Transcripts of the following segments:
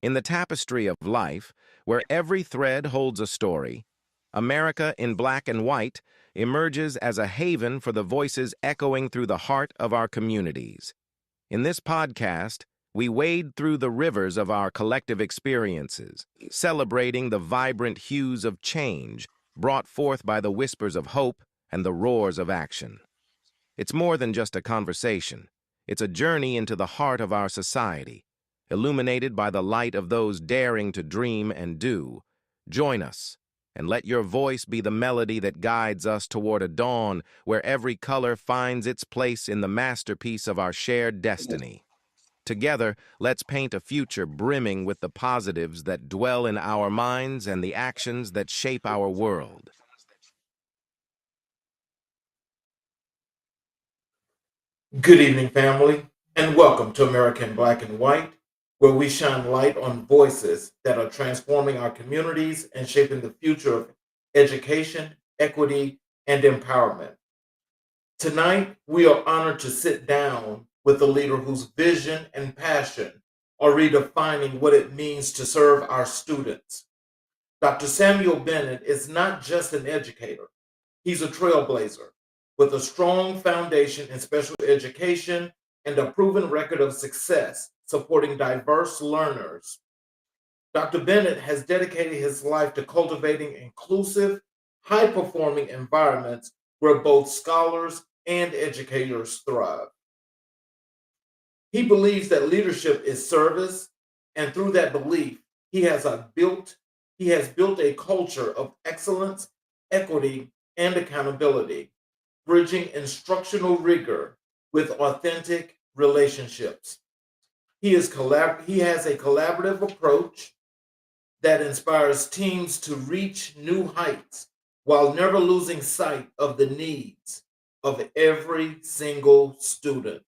In the tapestry of life, where every thread holds a story, America in Black and White emerges as a haven for the voices echoing through the heart of our communities. In this podcast, we wade through the rivers of our collective experiences, celebrating the vibrant hues of change brought forth by the whispers of hope and the roars of action. It's more than just a conversation. It's a journey into the heart of our society, illuminated by the light of those daring to dream and do. Join us, and let your voice be the melody that guides us toward a dawn where every color finds its place in the masterpiece of our shared destiny. Together, let's paint a future brimming with the positives that dwell in our minds and the actions that shape our world. Good evening, family, and welcome to American Black and White, where we shine light on voices that are transforming our communities and shaping the future of education, equity, and empowerment. Tonight, we are honored to sit down with a leader whose vision and passion are redefining what it means to serve our students. Dr. Samuel Bennett is not just an educator, he's a trailblazer with a strong foundation in special education and a proven record of success supporting diverse learners. Dr. Bennett has dedicated his life to cultivating inclusive, high performing environments where both scholars and educators thrive. He believes that leadership is service, and through that belief, he has built a culture of excellence, equity, and accountability, bridging instructional rigor with authentic relationships. He has a collaborative approach that inspires teams to reach new heights while never losing sight of the needs of every single student.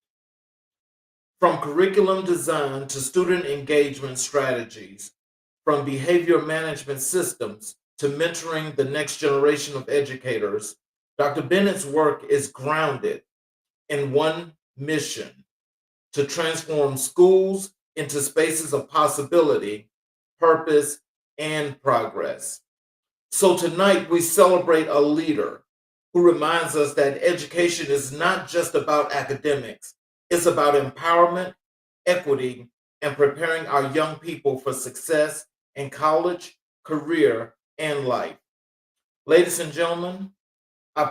From curriculum design to student engagement strategies, from behavior management systems to mentoring the next generation of educators, Dr. Bennett's work is grounded in one mission: to transform schools into spaces of possibility, purpose, and progress. So tonight we celebrate a leader who reminds us that education is not just about academics, it's about empowerment, equity, and preparing our young people for success in college, career, and life. Ladies and gentlemen,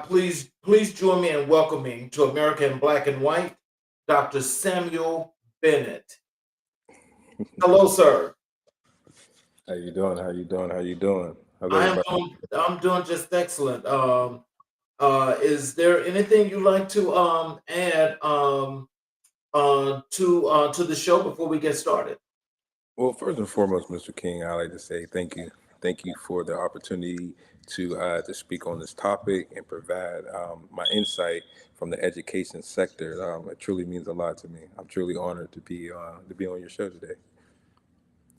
please join me in welcoming to America in Black and White, Dr. Samuel Bennett. Hello, sir. How you doing? How you doing? How you doing? How's I am everybody? I'm doing just excellent. Is there anything you'd like to add to the show before we get started? Well, first and foremost, Mr. King, I like to say thank you. Thank you for the opportunity to speak on this topic and provide my insight from the education sector. It truly means a lot to me. I'm truly honored to be on your show today.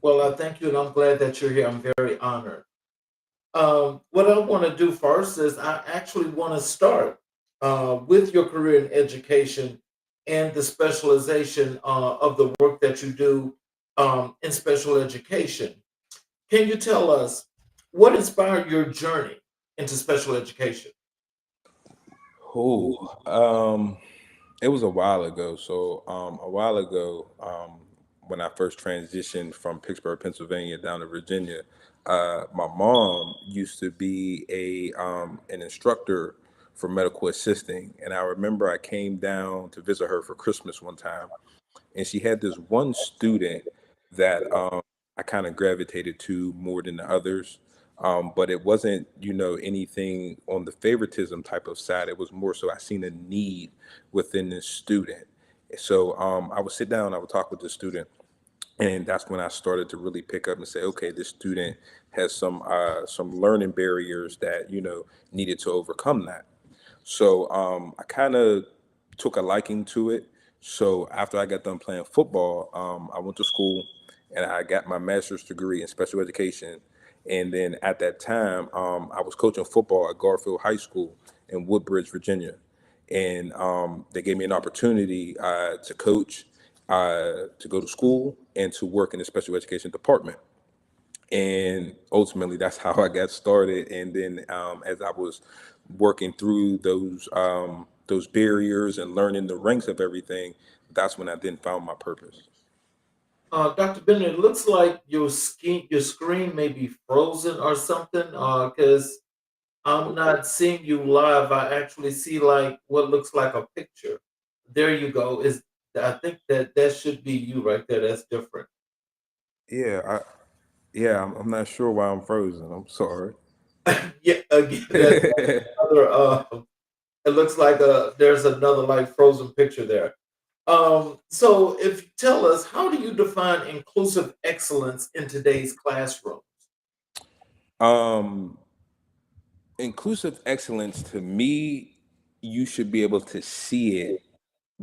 Well, I thank you, and I'm glad that you're here. I'm very honored. What I want to do first is I actually want to start with your career in education and the specialization of the work that you do in special education. Can you tell us what inspired your journey into special education? Oh, it was a while ago. A while ago, when I first transitioned from Pittsburgh, Pennsylvania, down to Virginia, my mom used to be an instructor for medical assisting, and I remember I came down to visit her for Christmas one time, and she had this one student that I kind of gravitated to more than the others. But it wasn't, anything on the favoritism type of side. It was more so I seen a need within this student. So I would sit down, I would talk with the student, and that's when I started to really pick up and say, okay, this student has some learning barriers that needed to overcome that. So I kind of took a liking to it. So after I got done playing football, I went to school and I got my master's degree in special education. And then at that time, I was coaching football at Garfield High School in Woodbridge, Virginia. And they gave me an opportunity to coach. to go to school and to work in the special education department. And ultimately, that's how I got started. And then as I was working through those barriers and learning the ranks of everything, that's when I then found my purpose. Dr. Bennett, it looks like your screen may be frozen or something. Because I'm not seeing you live. I actually see like what looks like a picture. There you go. Is I think that should be you right there. That's different. Yeah, I'm not sure why I'm frozen. I'm sorry. Yeah, again, that's another. It looks like there's another like frozen picture there. So if you tell us, how do you define inclusive excellence in today's classroom? um, Inclusive excellence to me, you should be able to see it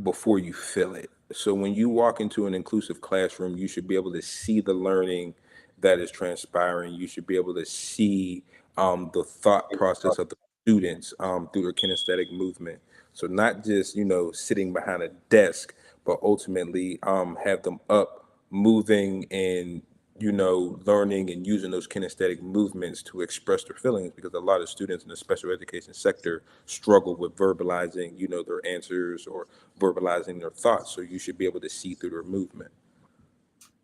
before you feel it. So when you walk into an inclusive classroom, you should be able to see the learning that is transpiring. You should be able to see the thought process of the students through their kinesthetic movement. So not just sitting behind a desk, but ultimately have them up, moving, and learning and using those kinesthetic movements to express their feelings, because a lot of students in the special education sector struggle with verbalizing their answers or verbalizing their thoughts. So you should be able to see through their movement.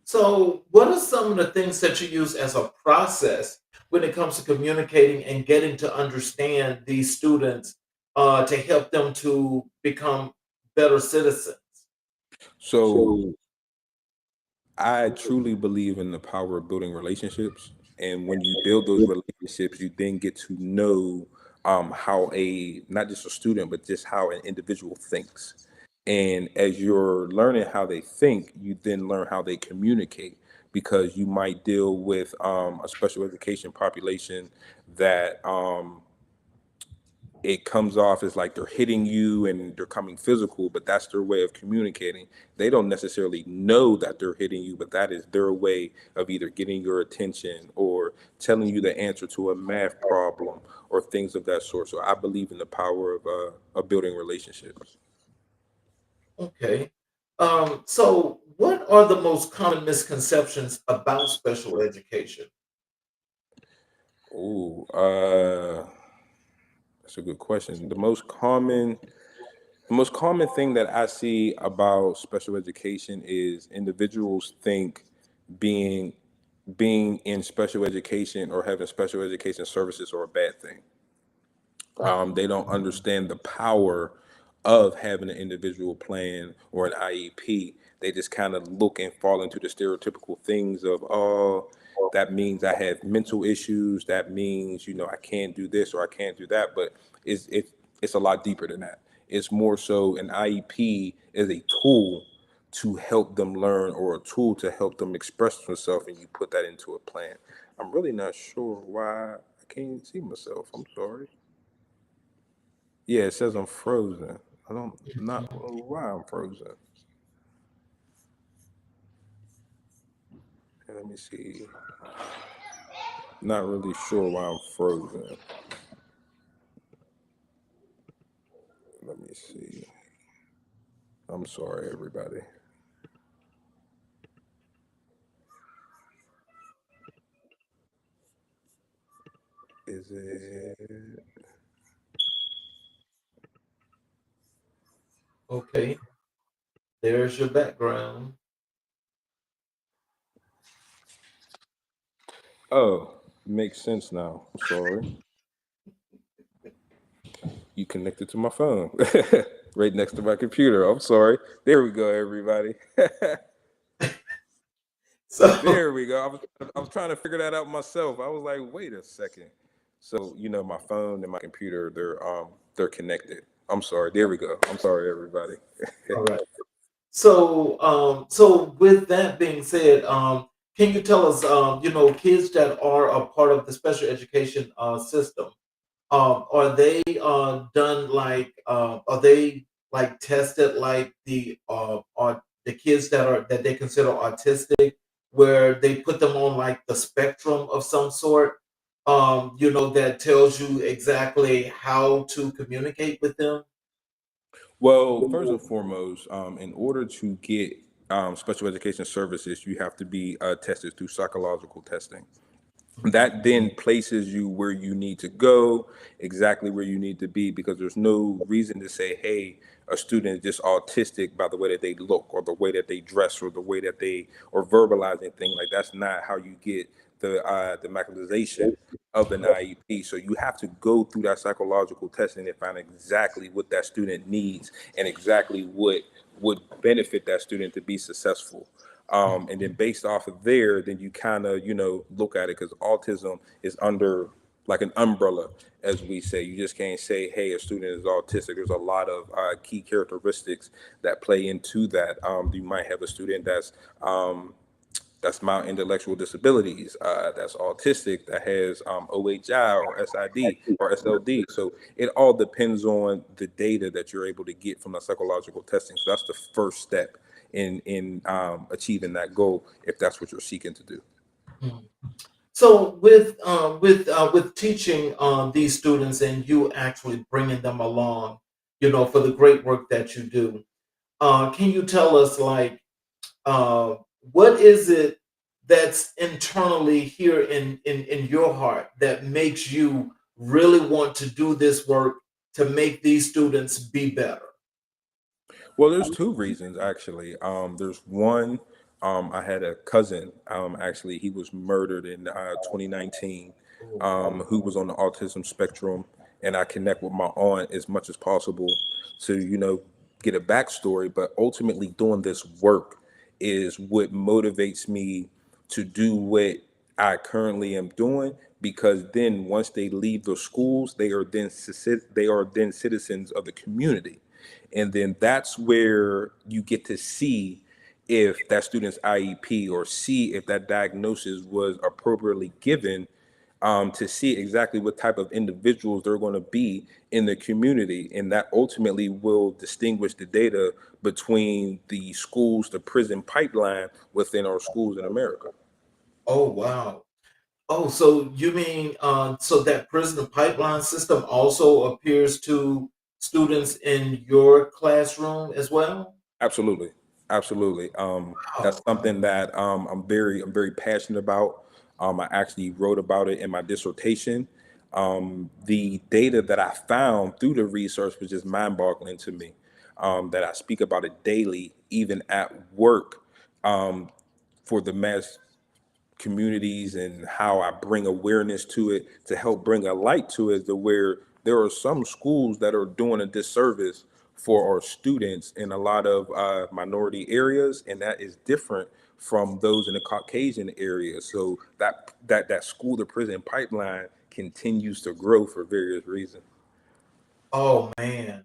So, what are some of the things that you use as a process when it comes to communicating and getting to understand these students to help them to become better citizens? So I truly believe in the power of building relationships. And when you build those relationships, you then get to know how not just a student, but just how an individual thinks. And as you're learning how they think, you then learn how they communicate, because you might deal with a special education population that it comes off as like they're hitting you and they're coming physical, but that's their way of communicating. They don't necessarily know that they're hitting you, but that is their way of either getting your attention or telling you the answer to a math problem or things of that sort. So I believe in the power of building relationships. Okay. So, what are the most common misconceptions about special education? Ooh, that's a good question. The most common thing that I see about special education is individuals think being being in special education or having special education services are a bad thing. They don't understand the power of having an individual plan or an IEP. They just kind of look and fall into the stereotypical things of, oh, that means I have mental issues. That means, I can't do this or I can't do that. But it's a lot deeper than that. It's more so an IEP is a tool to help them learn or a tool to help them express themselves, and you put that into a plan. I'm really not sure why I can't see myself. I'm sorry. Yeah, it says I'm frozen. I don't not know why I'm frozen. Let me see. Not really sure why I'm frozen. Let me see. I'm sorry, everybody. Is it? Okay, there's your background. Oh, makes sense now. I'm sorry. You connected to my phone, right next to my computer. I'm sorry. There we go, everybody. So, There we go. I was trying to figure that out myself. I was like, wait a second. So, my phone and my computer, they're connected. I'm sorry. There we go. I'm sorry, everybody. all right. So with that being said, can you tell us, kids that are a part of the special education system, are they done like, are they like tested like are the kids that they consider autistic, where they put them on like the spectrum of some sort, that tells you exactly how to communicate with them? Well, first and foremost, in order to get special education services, you have to be tested through psychological testing. That then places you where you need to go, exactly where you need to be, because there's no reason to say, hey, a student is just autistic by the way that they look or the way that they dress or the way that they or verbalizing things. Like, that's not how you get the mechanization of an IEP. So you have to go through that psychological testing and find exactly what that student needs and exactly what would benefit that student to be successful. And then based off of there, then you kind of, look at it, because autism is under like an umbrella, as we say. You just can't say, hey, a student is autistic. There's a lot of key characteristics that play into that. You might have a student that's mild intellectual disabilities, that's autistic, that has OHI or SID or SLD. So it all depends on the data that you're able to get from the psychological testing. So that's the first step in achieving that goal, if that's what you're seeking to do. Mhm. So with teaching these students and you actually bringing them along, for the great work that you do, can you tell us, like, uh, what is it that's internally here in your heart that makes you really want to do this work to make these students be better? Well, there's two reasons actually. There's one. I had a cousin. Actually, he was murdered in 2019. Oh, Who was on the autism spectrum, and I connect with my aunt as much as possible to get a backstory. But ultimately, doing this work is what motivates me to do what I currently am doing, because then once they leave the schools, they are then citizens of the community, and then that's where you get to see if that student's IEP, or see if that diagnosis was appropriately given, to see exactly what type of individuals they're going to be in the community. And that ultimately will distinguish the data between the schools, the prison pipeline within our schools in America. oh, wow. Oh, so you mean so that prison pipeline system also appears to students in your classroom as well? Absolutely, absolutely. That's Wow. something that I'm very passionate about. I actually wrote about it in my dissertation. The data that I found through the research was just mind-boggling to me. That I speak about it daily, even at work, for the mass communities, and how I bring awareness to it to help bring a light to it, to where there are some schools that are doing a disservice for our students in a lot of minority areas, and that is different from those in the Caucasian areas. So that school to prison pipeline continues to grow for various reasons. Oh, man.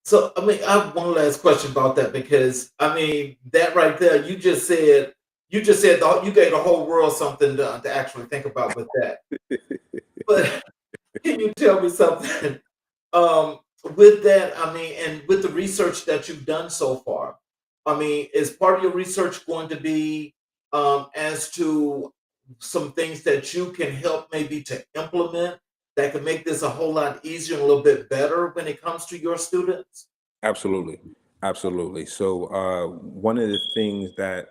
So I mean, I have one last question about that, because I mean that right there, you gave the whole world something to actually think about with that. But can you tell me something? Um, with that, I mean, and with the research that you've done so far, I mean, is part of your research going to be as to some things that you can help maybe to implement that could make this a whole lot easier and a little bit better when it comes to your students? Absolutely. Absolutely. So, one of the things that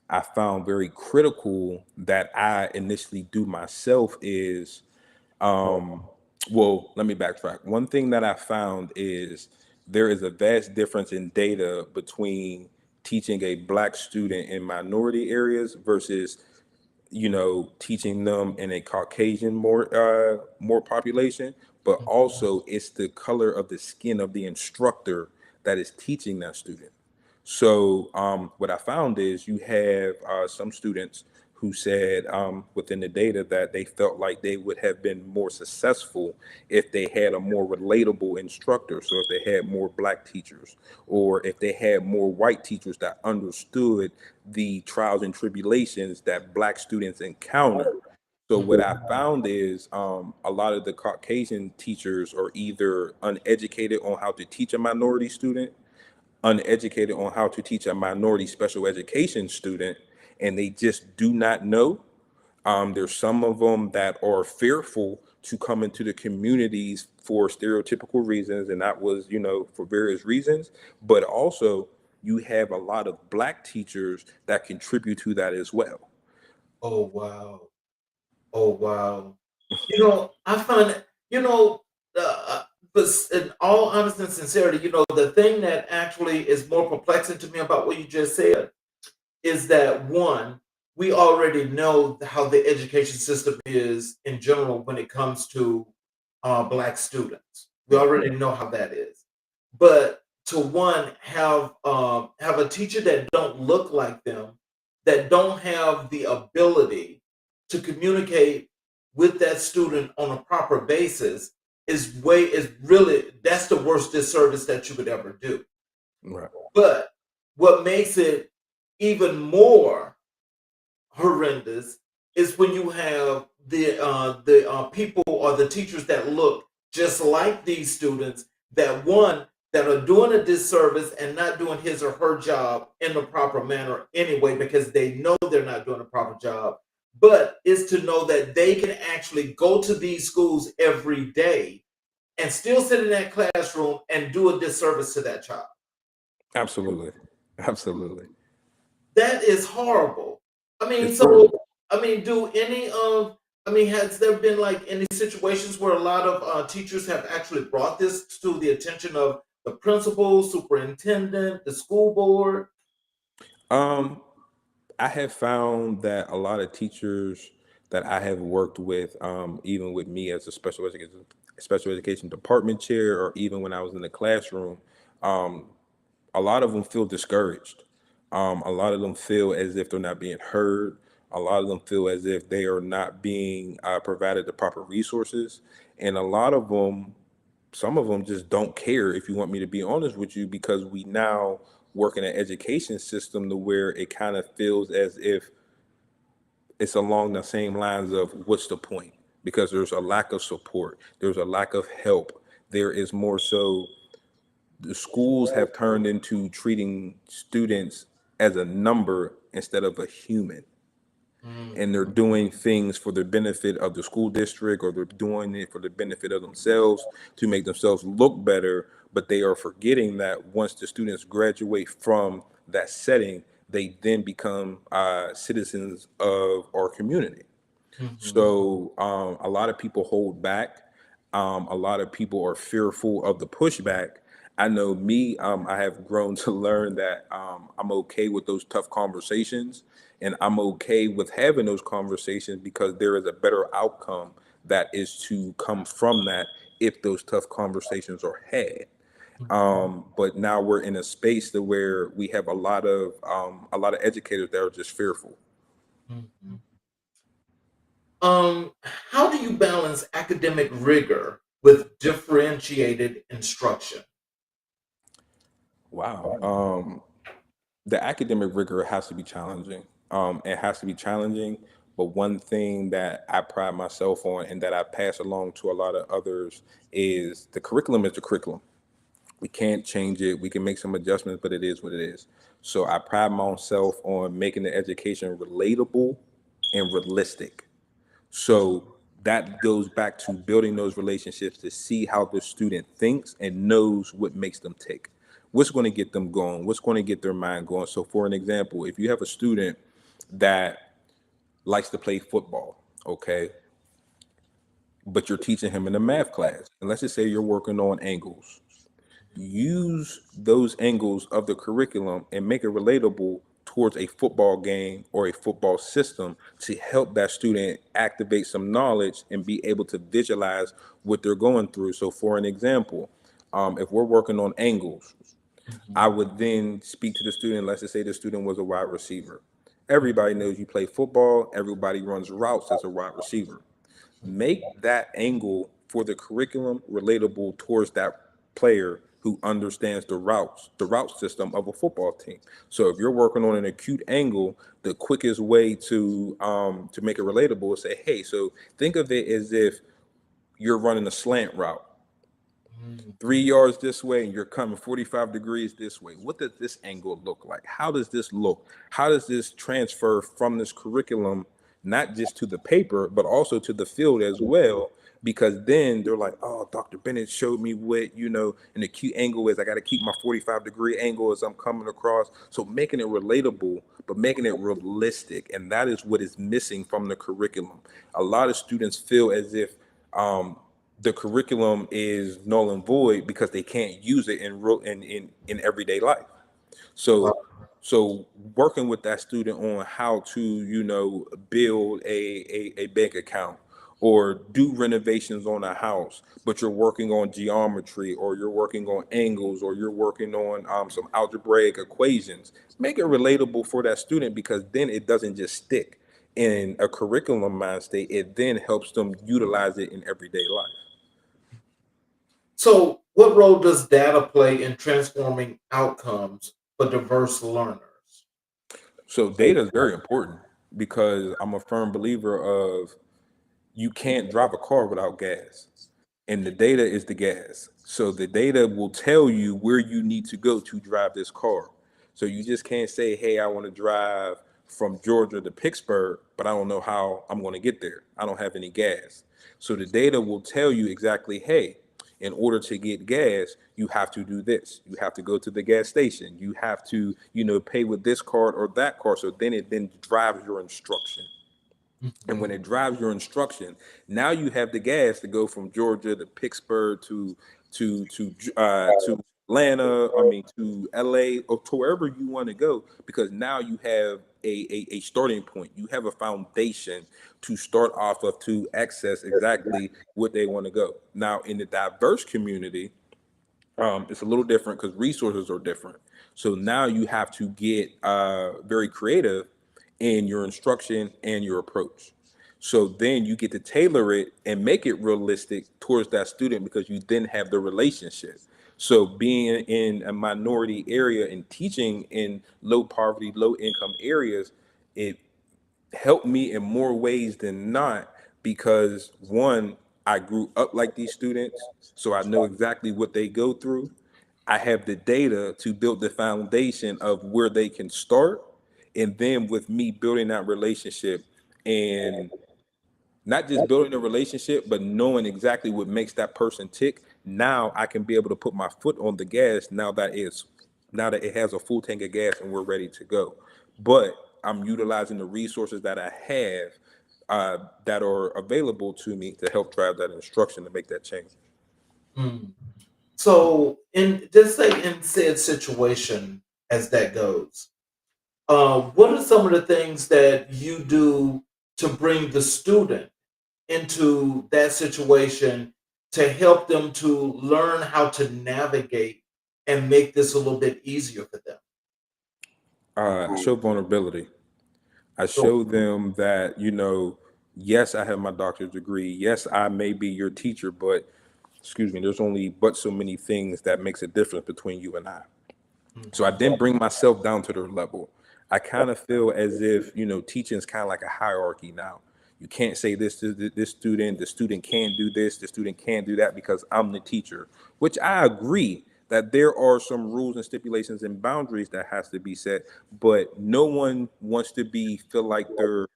I found very critical that I initially do myself is, um, well, let me backtrack. One thing that I found is there is a vast difference in data between teaching a Black student in minority areas versus teaching them in a Caucasian more population, but also it's the color of the skin of the instructor that is teaching that student. So what I found is you have some students who said within the data that they felt like they would have been more successful if they had a more relatable instructor. So if they had more Black teachers, or if they had more white teachers that understood the trials and tribulations that Black students encounter. So what I found is a lot of the Caucasian teachers are either uneducated on how to teach a minority student, uneducated on how to teach a minority special education student, and they just do not know. There's some of them that are fearful to come into the communities for stereotypical reasons, and that was, for various reasons. But also, you have a lot of Black teachers that contribute to that as well. Oh wow. Oh wow. I find but in all honesty and sincerity, the thing that actually is more perplexing to me about what you just said is that one, we already know how the education system is in general when it comes to Black students. We already know how that is. But to one, have a teacher that don't look like them, that don't have the ability to communicate with that student on a proper basis is really, that's the worst disservice that you could ever do. Right. But what makes it even more horrendous is when you have the people or the teachers that look just like these students, that one, that are doing a disservice and not doing his or her job in the proper manner anyway, because they know they're not doing a proper job, but is to know that they can actually go to these schools every day and still sit in that classroom and do a disservice to that child. Absolutely. Absolutely. That is horrible. It's So horrible. has there been like any situations where a lot of teachers have actually brought this to the attention of the principal, superintendent, the school board? Um, I have found that a lot of teachers that I have worked with, even with me as a special education department chair, or even when I was in the classroom, um, a lot of them feel discouraged. A lot of them feel as if they're not being heard. A lot of them feel as if they are not being provided the proper resources. And a lot of them, some of them just don't care, if you want me to be honest with you, because we now work in an education system to where it kind of feels as if it's along the same lines of what's the point? Because there's a lack of support, there's a lack of help. There is more so the schools have turned into treating students as a number instead of a human. Mm, And they're doing things for the benefit of the school district, or they're doing it for the benefit of themselves to make themselves look better. But they are forgetting that once the students graduate from that setting, they then become citizens of our community. mhm, So a lot of people hold back. A lot of people are fearful of the pushback. I know me, I have grown to learn that I'm okay with those tough conversations, and I'm okay with having those conversations because there is a better outcome that is to come from that if those tough conversations are had. But now we're in a space to where we have a lot of educators that are just fearful. mhm. How do you balance academic rigor with differentiated instruction? Wow. The academic rigor has to be challenging. It has to be challenging. But one thing that I pride myself on and that I pass along to a lot of others is the curriculum is the curriculum. We can't change it. We can make some adjustments, but it is what it is. So I pride myself on making the education relatable and realistic. So that goes back to building those relationships to see how the student thinks and knows what makes them tick. What's going to get them going? What's going to get their mind going? So, for an example, if you have a student that likes to play football, okay, but you're teaching him in a math class, and let's just say you're working on angles, use those angles of the curriculum and make it relatable towards a football game or a football system to help that student activate some knowledge and be able to visualize what they're going through. So for an example, if we're working on angles, I Mhm, would then speak to the student. Let's just say the student was a wide receiver. Everybody knows you play football, everybody runs routes as a wide receiver. Make that angle for the curriculum relatable towards that player who understands the route system of a football team. So if you're working on an acute angle, the quickest way to make it relatable is say, hey, so think of it as if you're running a slant route. mhm, 3 yards this way and you're coming 45 degrees this way. What does this angle look like? How does this look? How does this transfer from this curriculum, not just to the paper, but also to the field as well? because then they're like, oh, Dr. Bennett showed me what, an acute angle is. I got to keep my 45-degree angle as I'm coming across. So making it relatable, but making it realistic. And that is what is missing from the curriculum. A lot of students feel as if the curriculum is null and void because they can't use it in everyday life. Right. So working with that student on how to, build a bank account or do renovations on a house, but you're working on geometry or you're working on angles or you're working on some algebraic equations. Make it relatable for that student, because then it doesn't just stick in a curriculum mind state. It then helps them utilize it in everyday life. So, what role does data play in transforming outcomes for diverse learners? So data is very important, because I'm a firm believer of you can't drive a car without gas, and the data is the gas. So the data will tell you where you need to go to drive this car. So you just can't say, hey, I want to drive from Georgia to Pittsburgh, but I don't know how I'm going to get there. I don't have any gas. So the data will tell you exactly, hey, in order to get gas, you have to do this. You have to go to the gas station. You have to, pay with this card or that card. So then it then drives your instruction. And when it drives your instruction, now you have the gas to go from Georgia to Pittsburgh to Atlanta. I mean, to LA, or to wherever you want to go, because now you have a starting point. You have a foundation to start off of to access exactly what they want to go. Now, in the diverse community, it's a little different because resources are different. So now you have to get very creative in your instruction and your approach. So then you get to tailor it and make it realistic towards that student, because you then have the relationship. So being in a minority area and teaching in low poverty, low income areas, it helped me in more ways than not, because one, I grew up like these students, so I know exactly what they go through. I have the data to build the foundation of where they can start. And then with me building that relationship, and not just building a relationship, but knowing exactly what makes that person tick, now I can be able to put my foot on the gas now that it has a full tank of gas and we're ready to go. But I'm utilizing the resources that I have that are available to me to help drive that instruction to make that change. Mm. So, in just say in said situation as that goes, what are some of the things that you do to bring the student into that situation to help them to learn how to navigate and make this a little bit easier for them? I show vulnerability. I So, show them that, yes, I have my doctorate degree. Yes, I may be your teacher, but excuse me, there's only but so many things that makes a difference between you and I. So I mhm, didn't bring myself down to their level. I kind of feel as if, teaching is kind of like a hierarchy now. You can't say this to this student, the student can't do this, the student can't do that, because I'm the teacher, which I agree that there are some rules and stipulations and boundaries that has to be set, but no one wants to feel like they're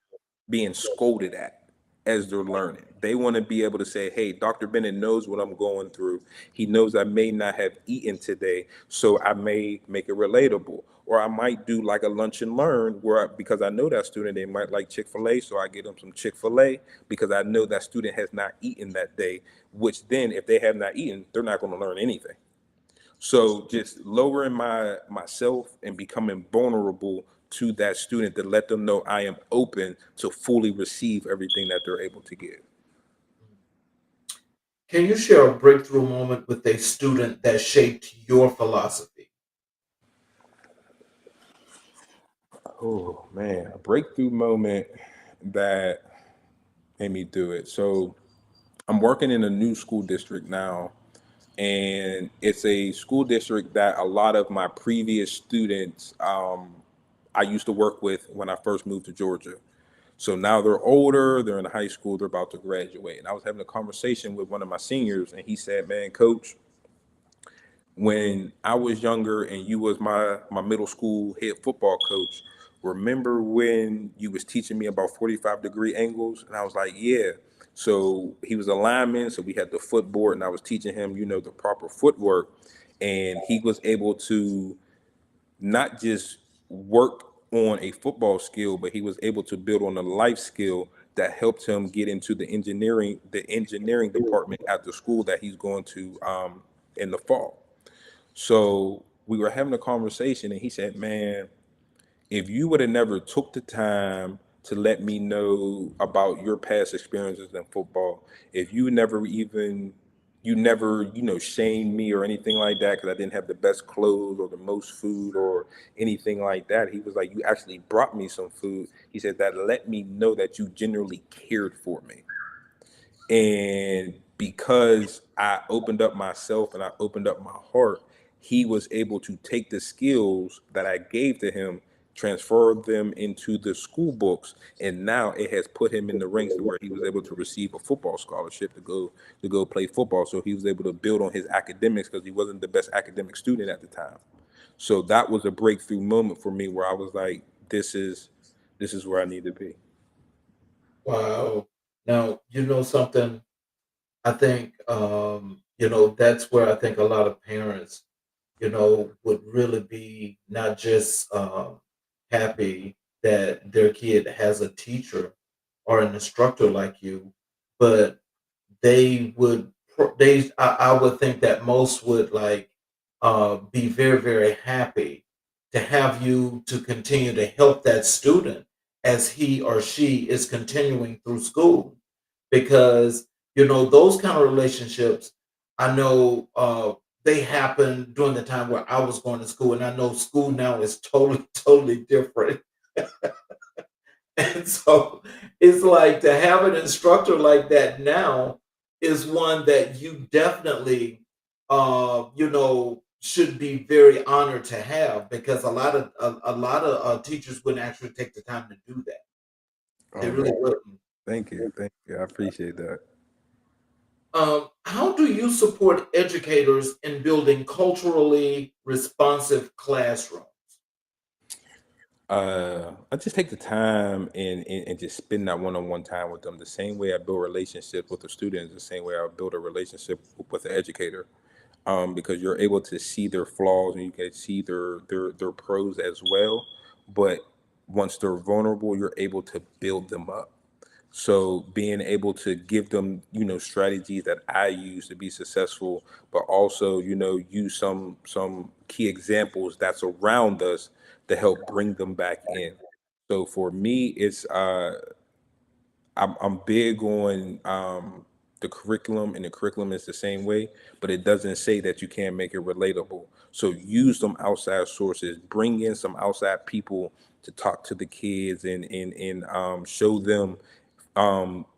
being scolded at as they're learning. They want to be able to say, hey, Dr. Bennett knows what I'm going through. He knows I may not have eaten today, so I may make it relatable. Or I might do like a lunch and learn because I know that student, they might like Chick-fil-A, so I get them some Chick-fil-A because I know that student has not eaten that day, which then if they have not eaten, they're not going to learn anything. So just lowering myself and becoming vulnerable to that student to let them know I am open to fully receive everything that they're able to give. can you share a breakthrough moment with a student that shaped your philosophy? Oh man, a breakthrough moment that made me do it. So I'm working in a new school district now, and it's a school district that a lot of my previous students I used to work with when I first moved to Georgia. So now they're older, they're in high school, they're about to graduate. And I was having a conversation with one of my seniors, and he said, man, coach, when I was younger and you was my middle school head football coach, remember when you was teaching me about 45-degree angles? And I was like, yeah. So he was a lineman, so we had the footboard, and I was teaching him, the proper footwork. And he was able to not just work on a football skill, but he was able to build on a life skill that helped him get into the engineering department at the school that he's going to in the fall. So we were having a conversation, and he said, "Man, if you would have never took the time to let me know about your past experiences in football, if you never shamed me or anything like that because I didn't have the best clothes or the most food or anything like that." He was like, "You actually brought me some food." He said that let me know that you genuinely cared for me. And because I opened up myself and I opened up my heart, he was able to take the skills that I gave to him, transfer them into the school books, and now it has put him in the ranks to where he was able to receive a football scholarship to go play football. So he was able to build on his academics because he wasn't the best academic student at the time. So that was a breakthrough moment for me where I was like, this is where I need to be. Wow. Now, you know something, I think, that's where I think a lot of parents, would really be not just happy that their kid has a teacher or an instructor like you, but I would think that most would like be very, very happy to have you to continue to help that student as he or she is continuing through school, because those kind of relationships, I know, they happened during the time where I was going to school, and I know school now is totally totally different. And so it's like to have an instructor like that now is one that you definitely should be very honored to have, because a lot of teachers wouldn't actually take the time to do that. They Oh man, really wouldn't. thank you. I appreciate that. How do you support educators in building culturally responsive classrooms? I just take the time and just spend that one-on-one time with them. The same way I build relationships with the students, the same way I build a relationship with the educator. Because you're able to see their flaws and you can see their pros as well. But once they're vulnerable, you're able to build them up. So being able to give them, strategies that I use to be successful, but also, use some key examples that's around us to help bring them back in. So for me, I'm big on the curriculum, and the curriculum is the same way, but it doesn't say that you can't make it relatable. So use some outside sources, bring in some outside people to talk to the kids and show them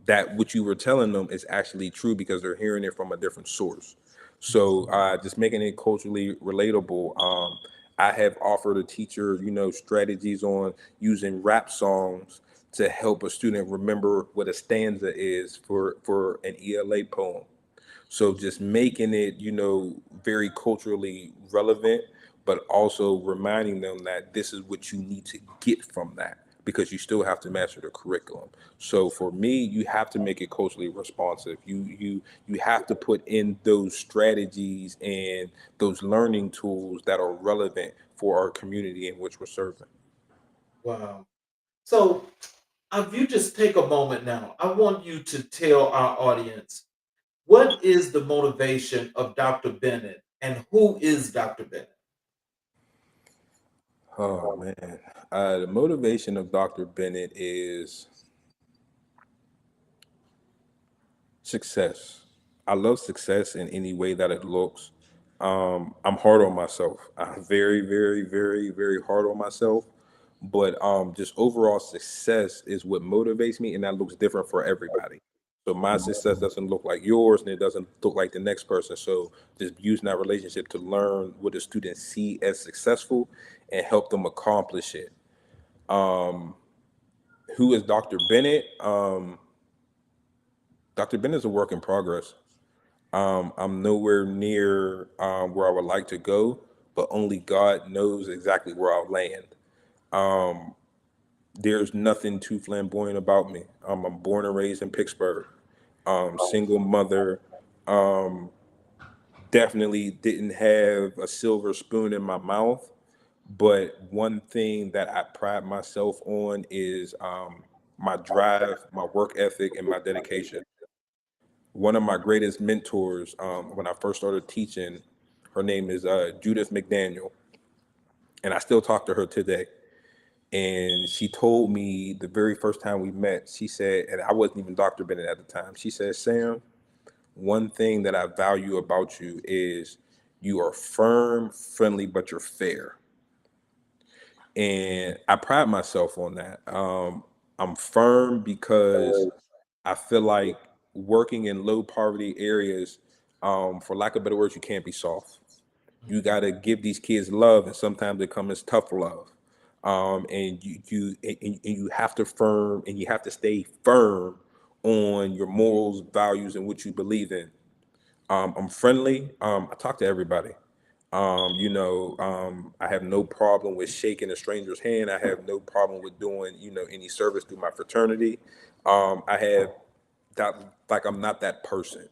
that what you were telling them is actually true because they're hearing it from a different source. So just making it culturally relatable. I have offered a teacher, strategies on using rap songs to help a student remember what a stanza is for an ELA poem. So just making it, very culturally relevant, but also reminding them that this is what you need to get from that because you still have to master the curriculum. So for me, you have to make it culturally responsive. You have to put in those strategies and those learning tools that are relevant for our community in which we're serving. Wow. So, if you just take a moment now, I want you to tell our audience, what is the motivation of Dr. Bennett and who is Dr. Bennett? Oh man, the motivation of Dr. Bennett is success. I love success in any way that it looks. I'm hard on myself. I'm very, very, very, very hard on myself. But just overall success is what motivates me, and that looks different for everybody. So my success doesn't look like yours, and it doesn't look like the next person. So just using that relationship to learn what the students see as successful and help them accomplish it. Um, who is Dr. Bennett? Dr. Bennett is a work in progress. I'm nowhere near where I would like to go, but only God knows exactly where I'll land. There's nothing too flamboyant about me. I'm born and raised in Pittsburgh. Single mother. Um, Definitely didn't have a silver spoon in my mouth. But one thing that I pride myself on is my drive, my work ethic, and my dedication. One of my greatest mentors, when I first started teaching, her name is Judith McDaniel, and I still talk to her today. And she told me the very first time we met, she said, and I wasn't even Dr. Bennett at the time, she said, Sam, one thing that I value about you is you are firm, friendly, but you're fair. And I pride myself on that. I'm firm because I feel like working in low poverty areas, for lack of better words, you can't be soft. You got to give these kids love, and sometimes it comes as tough love. And you have to firm, and you have to stay firm on your morals, values, and what you believe in. I'm friendly. I talk to everybody. I have no problem with shaking a stranger's hand. I have no problem with doing, any service through my fraternity. I have that, like, I'm not that person.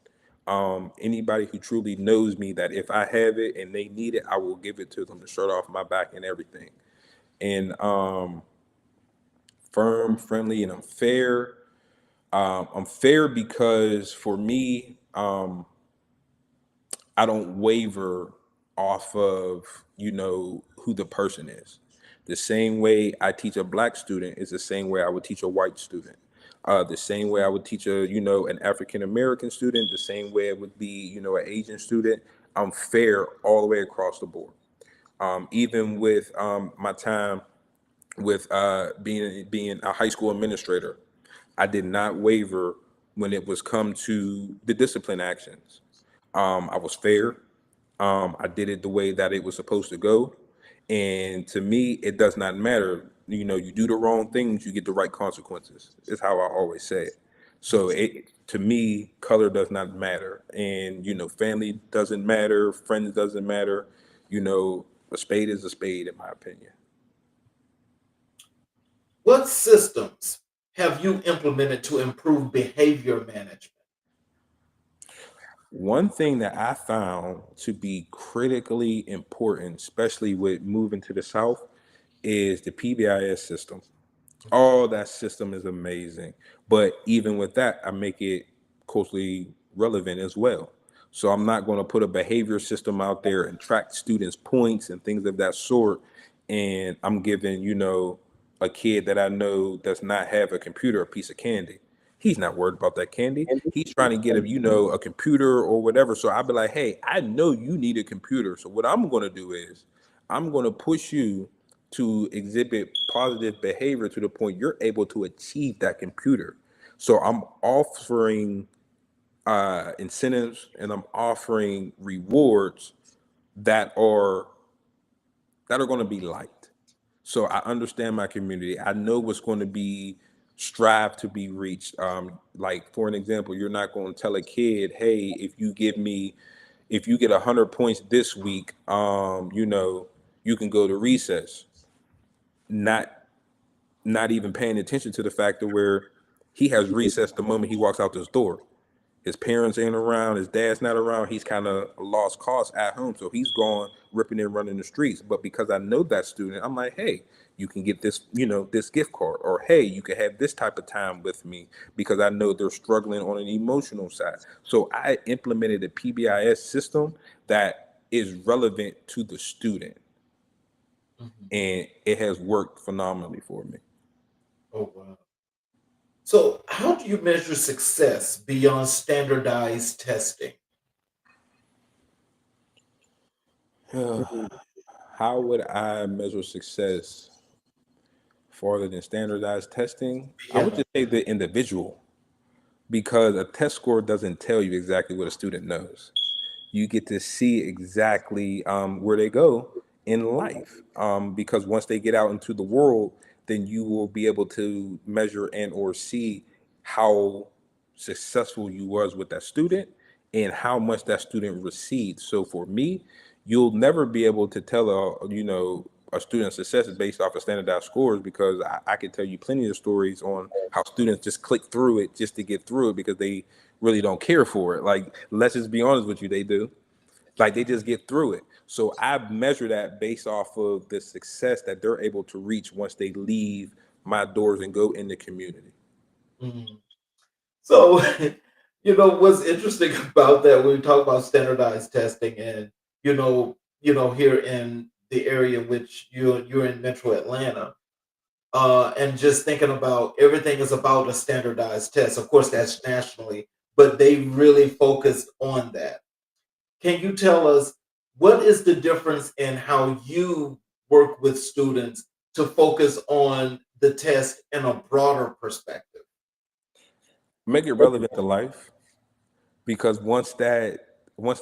Anybody who truly knows me, that if I have it and they need it, I will give it to them, the shirt off my back and everything. And firm, friendly, and I'm fair. I'm fair because for me, I don't waver off of, who the person is. The same way I teach a black student is the same way I would teach a white student. The same way I would teach an African American student, the same way it would be, an Asian student. I'm fair all the way across the board. Even with my time with being a high school administrator, I did not waver when it was come to the discipline actions. I was fair. I did it the way that it was supposed to go. And to me, it does not matter. You do the wrong things, you get the right consequences. Is how I always say it. So to me, color does not matter. And, family doesn't matter, friends doesn't matter. A spade is a spade, in my opinion. What systems have you implemented to improve behavior management? One thing that I found to be critically important, especially with moving to the South, is the PBIS system. Oh, that system is amazing. But even with that, I make it culturally relevant as well. So I'm not going to put a behavior system out there and track students' points and things of that sort. And I'm giving, a kid that I know does not have a computer a piece of candy. He's not worried about that candy. He's trying to get a computer or whatever. So I'll be like, hey, I know you need a computer. So what I'm going to do is I'm going to push you to exhibit positive behavior to the point you're able to achieve that computer. So I'm offering incentives, and I'm offering rewards that are going to be liked. So I understand my community. I know what's going to be strive to be reached. Like, for an example, you're not going to tell a kid, hey, if you get 100 points this week, you can go to recess. Not not even paying attention to the fact that where he has recess the moment he walks out this door. His parents ain't around, his dad's not around, he's kind of a lost cause at home. So he's gone ripping and running the streets. But because I know that student, I'm like, hey, you can get this, this gift card, or hey, you can have this type of time with me, because I know they're struggling on an emotional side. So I implemented a PBIS system that is relevant to the student, Mhm. and it has worked phenomenally for me. Oh, wow. So, how do you measure success beyond standardized testing? How would I measure success farther than standardized testing? I would Yeah. just say the individual, because a test score doesn't tell you exactly what a student knows. You get to see exactly where they go in life. Because once they get out into the world, then you will be able to measure and or see how successful you was with that student and how much that student received. So for me, you'll never be able to tell a student's success is based off of standardized scores, because I can tell you plenty of stories on how students just click through it just to get through it because they really don't care for it. Like, let's just be honest with you, they do. Like, they just get through it. So I measure that based off of the success that they're able to reach once they leave my doors and go in the community. Mhm. So, what's interesting about that when we talk about standardized testing and, here in the area which you're in Metro Atlanta, and just thinking about everything is about a standardized test. Of course, that's nationally, but they really focus on that. Can you tell us what is the difference in how you work with students to focus on the test in a broader perspective? Make it relevant to life, because once that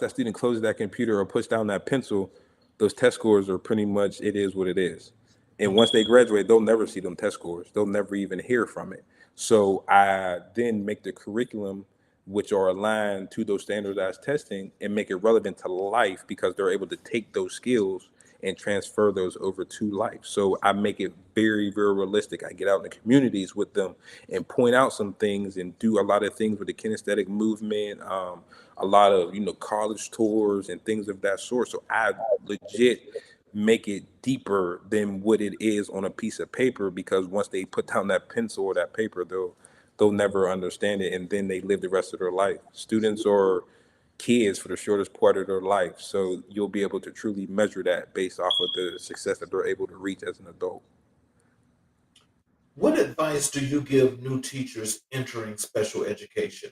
student closes that computer or puts down that pencil, those test scores are pretty much, it is what it is. And once they graduate, they'll never see them test scores. They'll never even hear from it. So I then make the curriculum which are aligned to those standardized testing and make it relevant to life, because they're able to take those skills and transfer those over to life. So I make it very, very realistic. I get out in the communities with them and point out some things and do a lot of things with the kinesthetic movement, a lot of college tours and things of that sort. So I legit make it deeper than what it is on a piece of paper, because once they put down that pencil or that paper, they'll never understand it, and then they live the rest of their life. Students are kids for the shortest part of their life, so you'll be able to truly measure that based off of the success that they're able to reach as an adult. What advice do you give new teachers entering special education?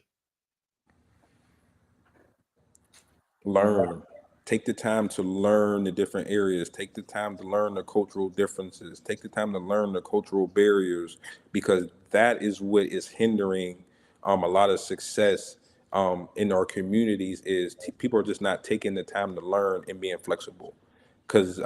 Learn. Take the time to learn the different areas. Take the time to learn the cultural differences. Take the time to learn the cultural barriers, because that is what is hindering a lot of success in our communities. Is people are just not taking the time to learn and being flexible, because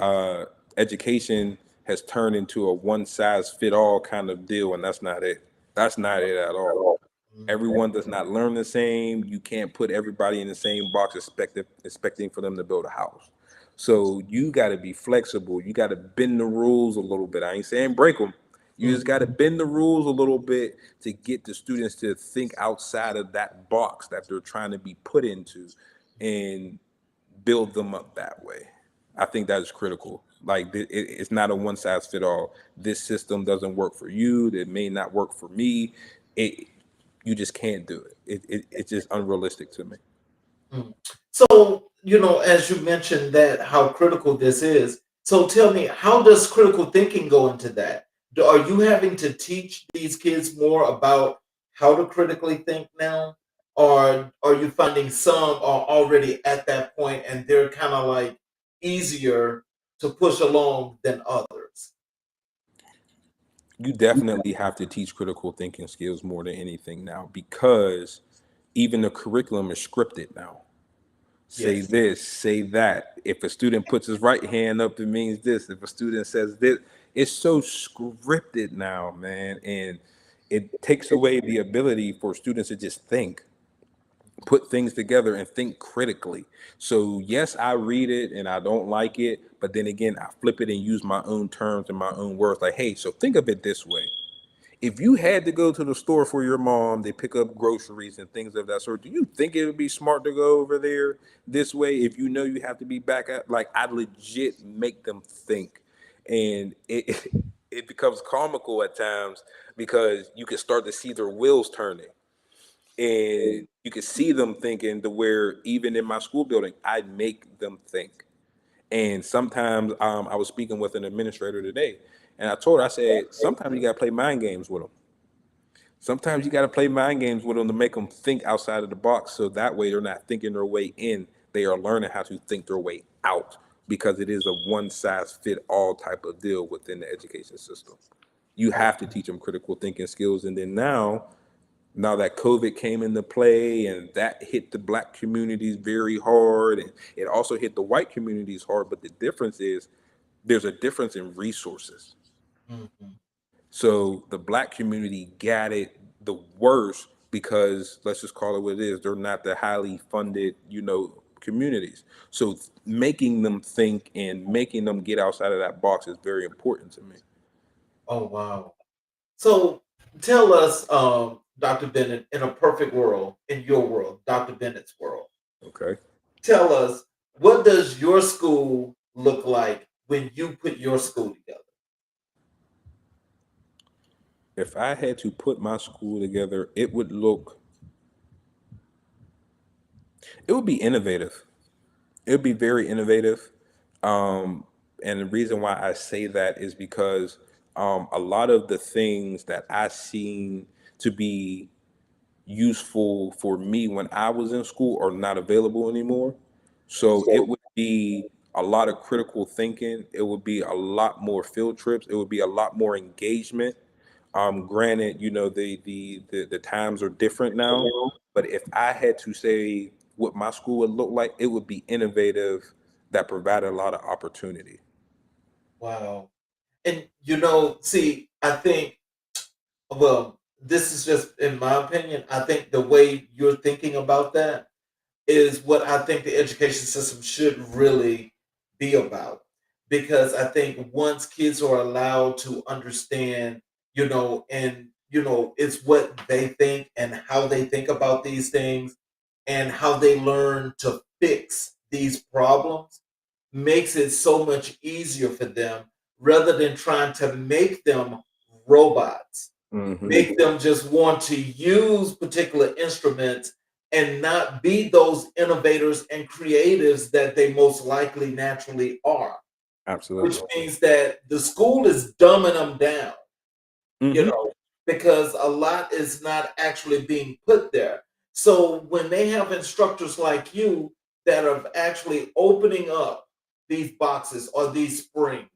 education has turned into a one size fit all kind of deal, and that's not it. That's not it at all. Mm, Everyone does not learn the same. You can't put everybody in the same box expecting for them to build a house. So you got to be flexible. You got to bend the rules a little bit. I ain't saying break them. You mm, just got to bend the rules a little bit to get the students to think outside of that box that they're trying to be put into, and build them up that way. I think that is critical. Like, it's not a one size fit all. This system doesn't work for you. It may not work for me. It You just can't do it. It's just unrealistic to me. mm. So, as you mentioned that how critical this is, so tell me, how does critical thinking go into that? Are you having to teach these kids more about how to critically think now? Or are you finding some are already at that point and they're kind of like easier to push along than others? You definitely have to teach critical thinking skills more than anything now, because even the curriculum is scripted now. Say Yes. this, say that. If a student puts his right hand up, it means this. If a student says this, it's so scripted now, man. And it takes away the ability for students to just think, put things together and think critically. So yes, I read it and I don't like it, but then again, I flip it and use my own terms and my own words. Like, hey, so think of it this way. If you had to go to the store for your mom, they pick up groceries and things of that sort, do you think it would be smart to go over there this way if you know you have to be back at? Like, I legit make them think. And it becomes comical at times, because you can start to see their wheels turning, and you can see them thinking, to where even in my school building, I make them think. And sometimes I was speaking with an administrator today, and I told her, I said, sometimes you got to play mind games with them. Sometimes you got to play mind games with them to make them think outside of the box, so that way they're not thinking their way in. They are learning how to think their way out, because it is a one size fit all type of deal within the education system. You have to teach them critical thinking skills. And then now that COVID came into play, and that hit the Black communities very hard, and it also hit the white communities hard. But the difference is, there's a difference in resources. Mhm. So the Black community got it the worst, because let's just call it what it is. They're not the highly funded, communities. So making them think and making them get outside of that box is very important to me. Oh, wow. So tell us, Dr. Bennett, in a perfect world, in your world, Dr. Bennett's world, Okay. tell us, what does your school look like when you put your school together? If I had to put my school together, it would be innovative. It would be very innovative. Um, and the reason why I say that is because a lot of the things that I seen to be useful for me when I was in school are not available anymore. So it would be a lot of critical thinking. It would be a lot more field trips. It would be a lot more engagement. Granted, the times are different now, but if I had to say what my school would look like, it would be innovative, that provided a lot of opportunity. Wow. And see, I think, well, this is just in my opinion, I think the way you're thinking about that is what I think the education system should really be about. Because I think once kids are allowed to understand, and it's what they think and how they think about these things and how they learn to fix these problems, makes it so much easier for them rather than trying to make them robots, Hmm. make them just want to use particular instruments and not be those innovators and creatives that they most likely naturally are, which Absolutely. means that the school is dumbing them down, you Hmm. know, because a lot is not actually being put there. So when they have instructors like you that are actually opening up these boxes or these springs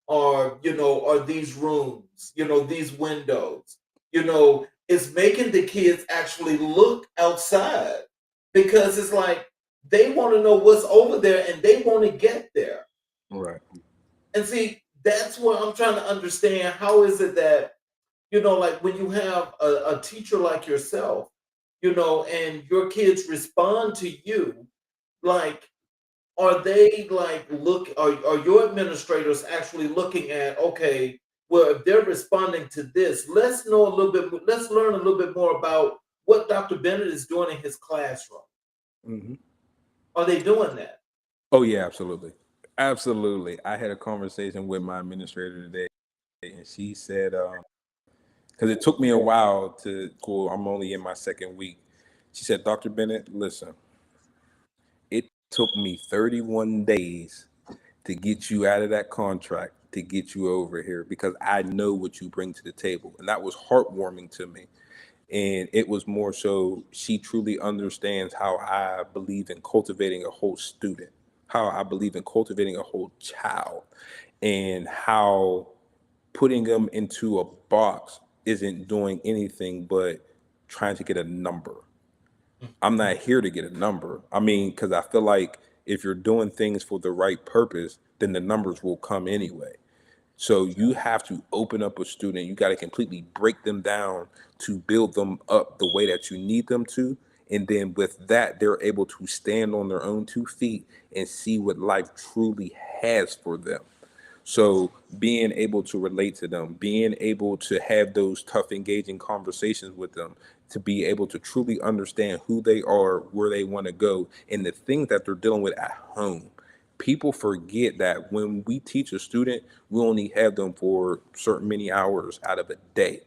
or or these rooms, these windows, it's making the kids actually look outside because it's like they want to know what's over there and they want to get there. Right. And see, that's what I'm trying to understand. How is it that like when you have a teacher like yourself, and your kids respond to you, like, are they like are your administrators actually looking at, okay, well, if they're responding to this, let's learn a little bit more about what Dr. Bennett is doing in his classroom. Hmm. Are they doing that? Oh yeah, absolutely. Absolutely. I had a conversation with my administrator today, and she said, because it took me a while to cool, I'm only in my second week. She said, Dr. Bennett, listen, it took me 31 days to get you out of that contract, to get you over here, because I know what you bring to the table. And that was heartwarming to me. And it was more so she truly understands how I believe in cultivating a whole student, how I believe in cultivating a whole child, and how putting them into a box isn't doing anything but trying to get a number. I'm not here to get a number. I mean, because I feel like if you're doing things for the right purpose, then the numbers will come anyway. So you have to open up a student. You got to completely break them down to build them up the way that you need them to. And then with that, they're able to stand on their own 2 feet and see what life truly has for them. So being able to relate to them, being able to have those tough, engaging conversations with them, to be able to truly understand who they are, where they want to go, and the things that they're dealing with at home. People forget that when we teach a student, we only have them for certain many hours out of a day.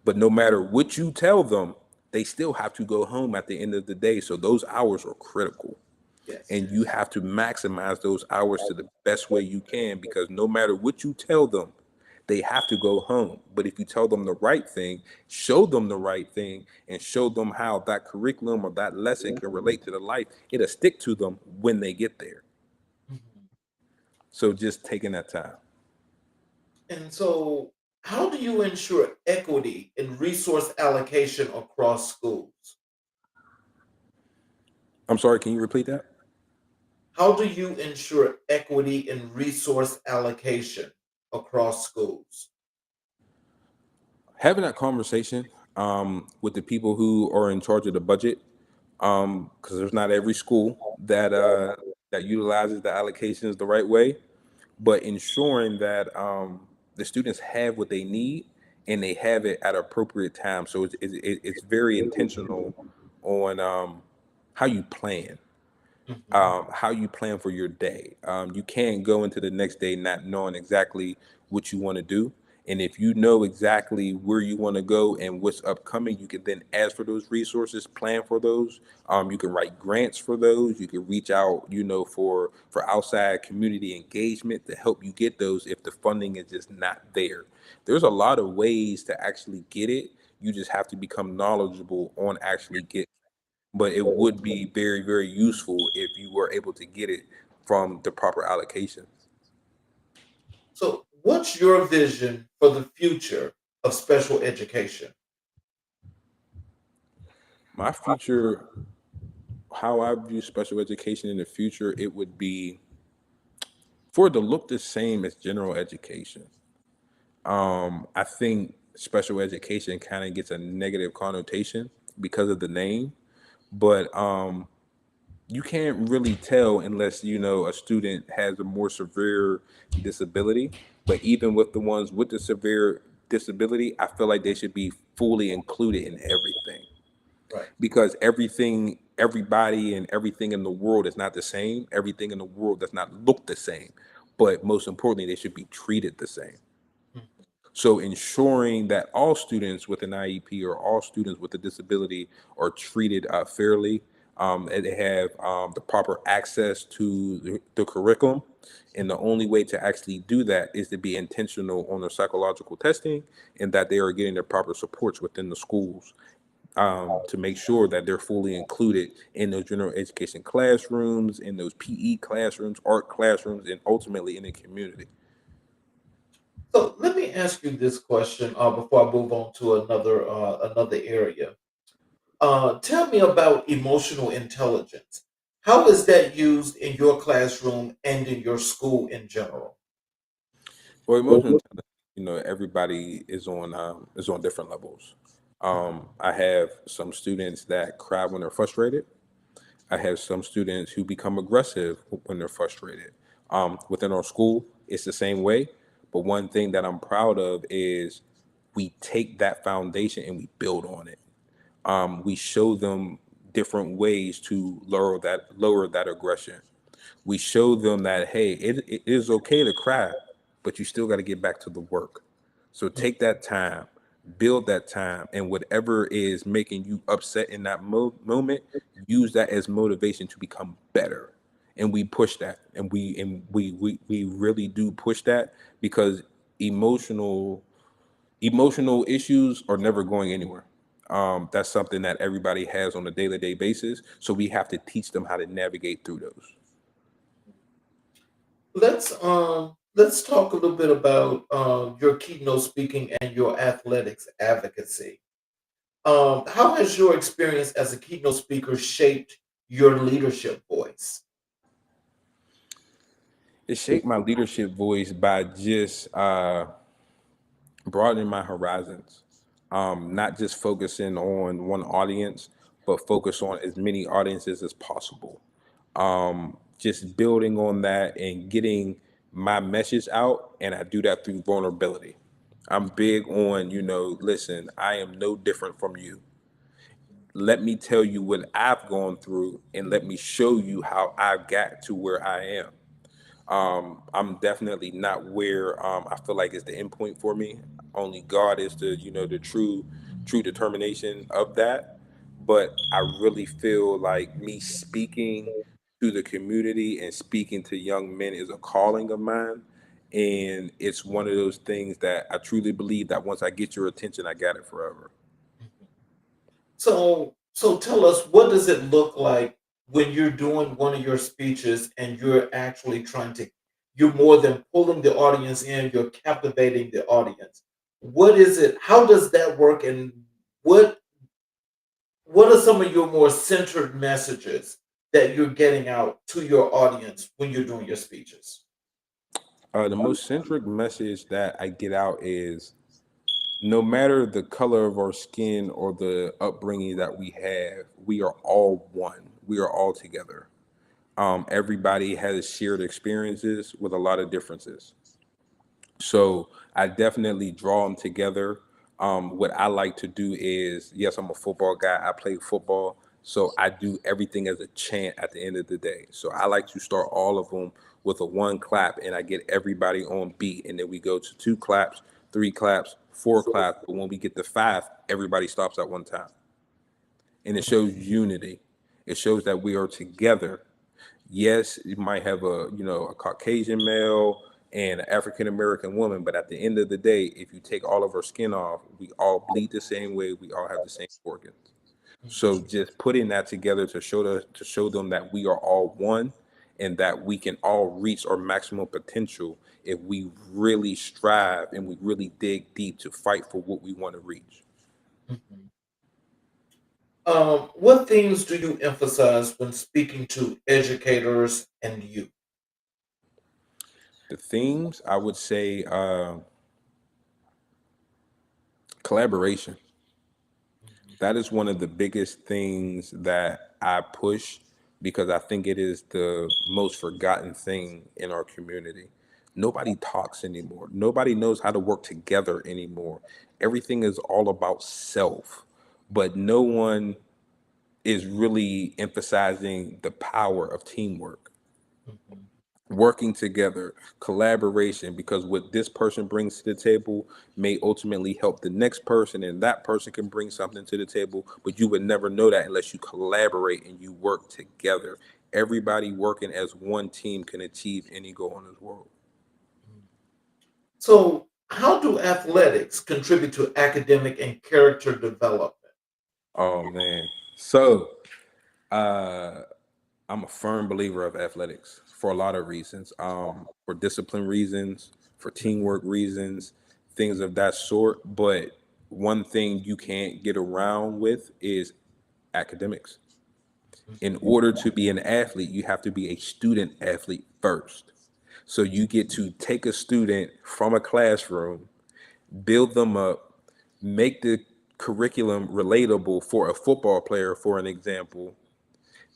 But no matter what you tell them, they still have to go home at the end of the day. So those hours are critical, Yes. and you have to maximize those hours to the best way you can, because no matter what you tell them, they have to go home. But if you tell them the right thing, show them the right thing, and show them how that curriculum or that lesson can relate to the life, it'll stick to them when they get there. Mhm. So just taking that time. And so, how do you ensure equity in resource allocation across schools? I'm sorry, can you repeat that? How do you ensure equity in resource allocation across schools? Having that conversation with the people who are in charge of the budget, because there's not every school that utilizes the allocations the right way, but ensuring that the students have what they need and they have it at appropriate time. So it's very intentional on how you plan Mhm. how you plan for your day. You can't go into the next day not knowing exactly what you want to do. And if you know exactly where you want to go and what's upcoming, you can then ask for those resources, plan for those. You can write grants for those. You can reach out, for outside community engagement to help you get those if the funding is just not there. There's a lot of ways to actually get it. You just have to become knowledgeable on actually getting, but it would be very, very useful if you were able to get it from the proper allocations. So, what's your vision for the future of special education? My future, how I view special education in the future, it would be for it to look the same as general education. I think special education kind of gets a negative connotation because of the name, but you can't really tell unless you know a student has a more severe disability. But even with the ones with the severe disability, I feel like they should be fully included in everything, Right. because everybody and everything in the world is not the same. Everything in the world does not look the same, but most importantly, they should be treated the same. Mhm. So ensuring that all students with an IEP or all students with a disability are treated fairly, and they have the proper access to the curriculum. And the only way to actually do that is to be intentional on their psychological testing and that they are getting the proper supports within the schools, to make sure that they're fully included in those general education classrooms, in those PE classrooms, art classrooms, and ultimately in the community. So, let me ask you this question before I move on to another area. Tell me about emotional intelligence. How is that used in your classroom and in your school in general? For emotional intelligence, everybody is on different levels. I have some students that cry when they're frustrated. I have some students who become aggressive when they're frustrated. Within our school, it's the same way. But one thing that I'm proud of is we take that foundation and we build on it. We show them different ways to lower that aggression. We show them that, hey, it is okay to cry, but you still got to get back to the work. So take that time, build that time, and whatever is making you upset in that moment, use that as motivation to become better. And we push that, and we really do push that, because emotional emotional issues are never going anywhere. That's something that everybody has on a day-to-day basis. So we have to teach them how to navigate through those. Let's talk a little bit about your keynote speaking and your athletics advocacy. How has your experience as a keynote speaker shaped your leadership voice? It shaped my leadership voice by just broadening my horizons, not just focusing on one audience, but focus on as many audiences as possible. Just building on that and getting my message out, and I do that through vulnerability. I'm big on, listen, I am no different from you. Let me tell you what I've gone through, and let me show you how I've got to where I am. I'm definitely not where I feel like is the end point for me. Only God is the true determination of that. But I really feel like me speaking to the community and speaking to young men is a calling of mine. And it's one of those things that I truly believe that once I get your attention, I got it forever. So tell us, what does it look like when you're doing one of your speeches and you're actually you're more than pulling the audience in, you're captivating the audience. What is it? How does that work? And what what are some of your more centered messages that you're getting out to your audience when you're doing your speeches? The most centric message that I get out is No matter the color of our skin or the upbringing that we have, we are all one. We are all together. Everybody has shared experiences with a lot of differences. So I definitely draw them together. What I like to do is, yes, I'm a football guy. I play football. So I do everything as a chant at the end of the day. So I like to start all of them with a one clap and I get everybody on beat. And then we go to two claps, three claps, four claps. But when we get to five, everybody stops at one time. And it shows unity. It shows that we are together. Yes, you might have a Caucasian male and an African American woman, but at the end of the day, if you take all of our skin off, we all bleed the same way. We all have the same organs. So just putting that together to show them that we are all one, and that we can all reach our maximum potential if we really strive and we really dig deep to fight for what we want to reach. Mhm. What themes do you emphasize when speaking to educators and youth? The themes, I would say, collaboration. That is one of the biggest things that I push because I think it is the most forgotten thing in our community. Nobody talks anymore. Nobody knows how to work together anymore. Everything is all about self, but no one is really emphasizing the power of teamwork, Mhm. working together, collaboration, because what this person brings to the table may ultimately help the next person, and that person can bring something to the table, but you would never know that unless you collaborate and you work together. Everybody working as one team can achieve any goal in this world. So, how do athletics contribute to academic and character development? Oh man. So uh I'm a firm believer of athletics for a lot of reasons. For discipline reasons, for teamwork reasons, things of that sort. But one thing you can't get around with is academics. In order to be an athlete, you have to be a student athlete first. So you get to take a student from a classroom, build them up, make the curriculum relatable for a football player, for an example,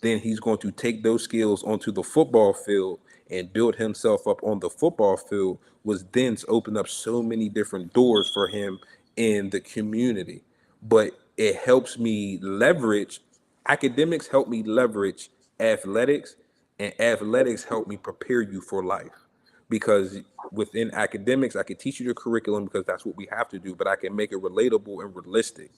then he's going to take those skills onto the football field and build himself up on the football field, which then open up so many different doors for him in the community. But it helps me leverage academics, help me leverage athletics, and athletics help me prepare you for life. Because within academics, I can teach you the curriculum because that's what we have to do, but I can make it relatable and realistic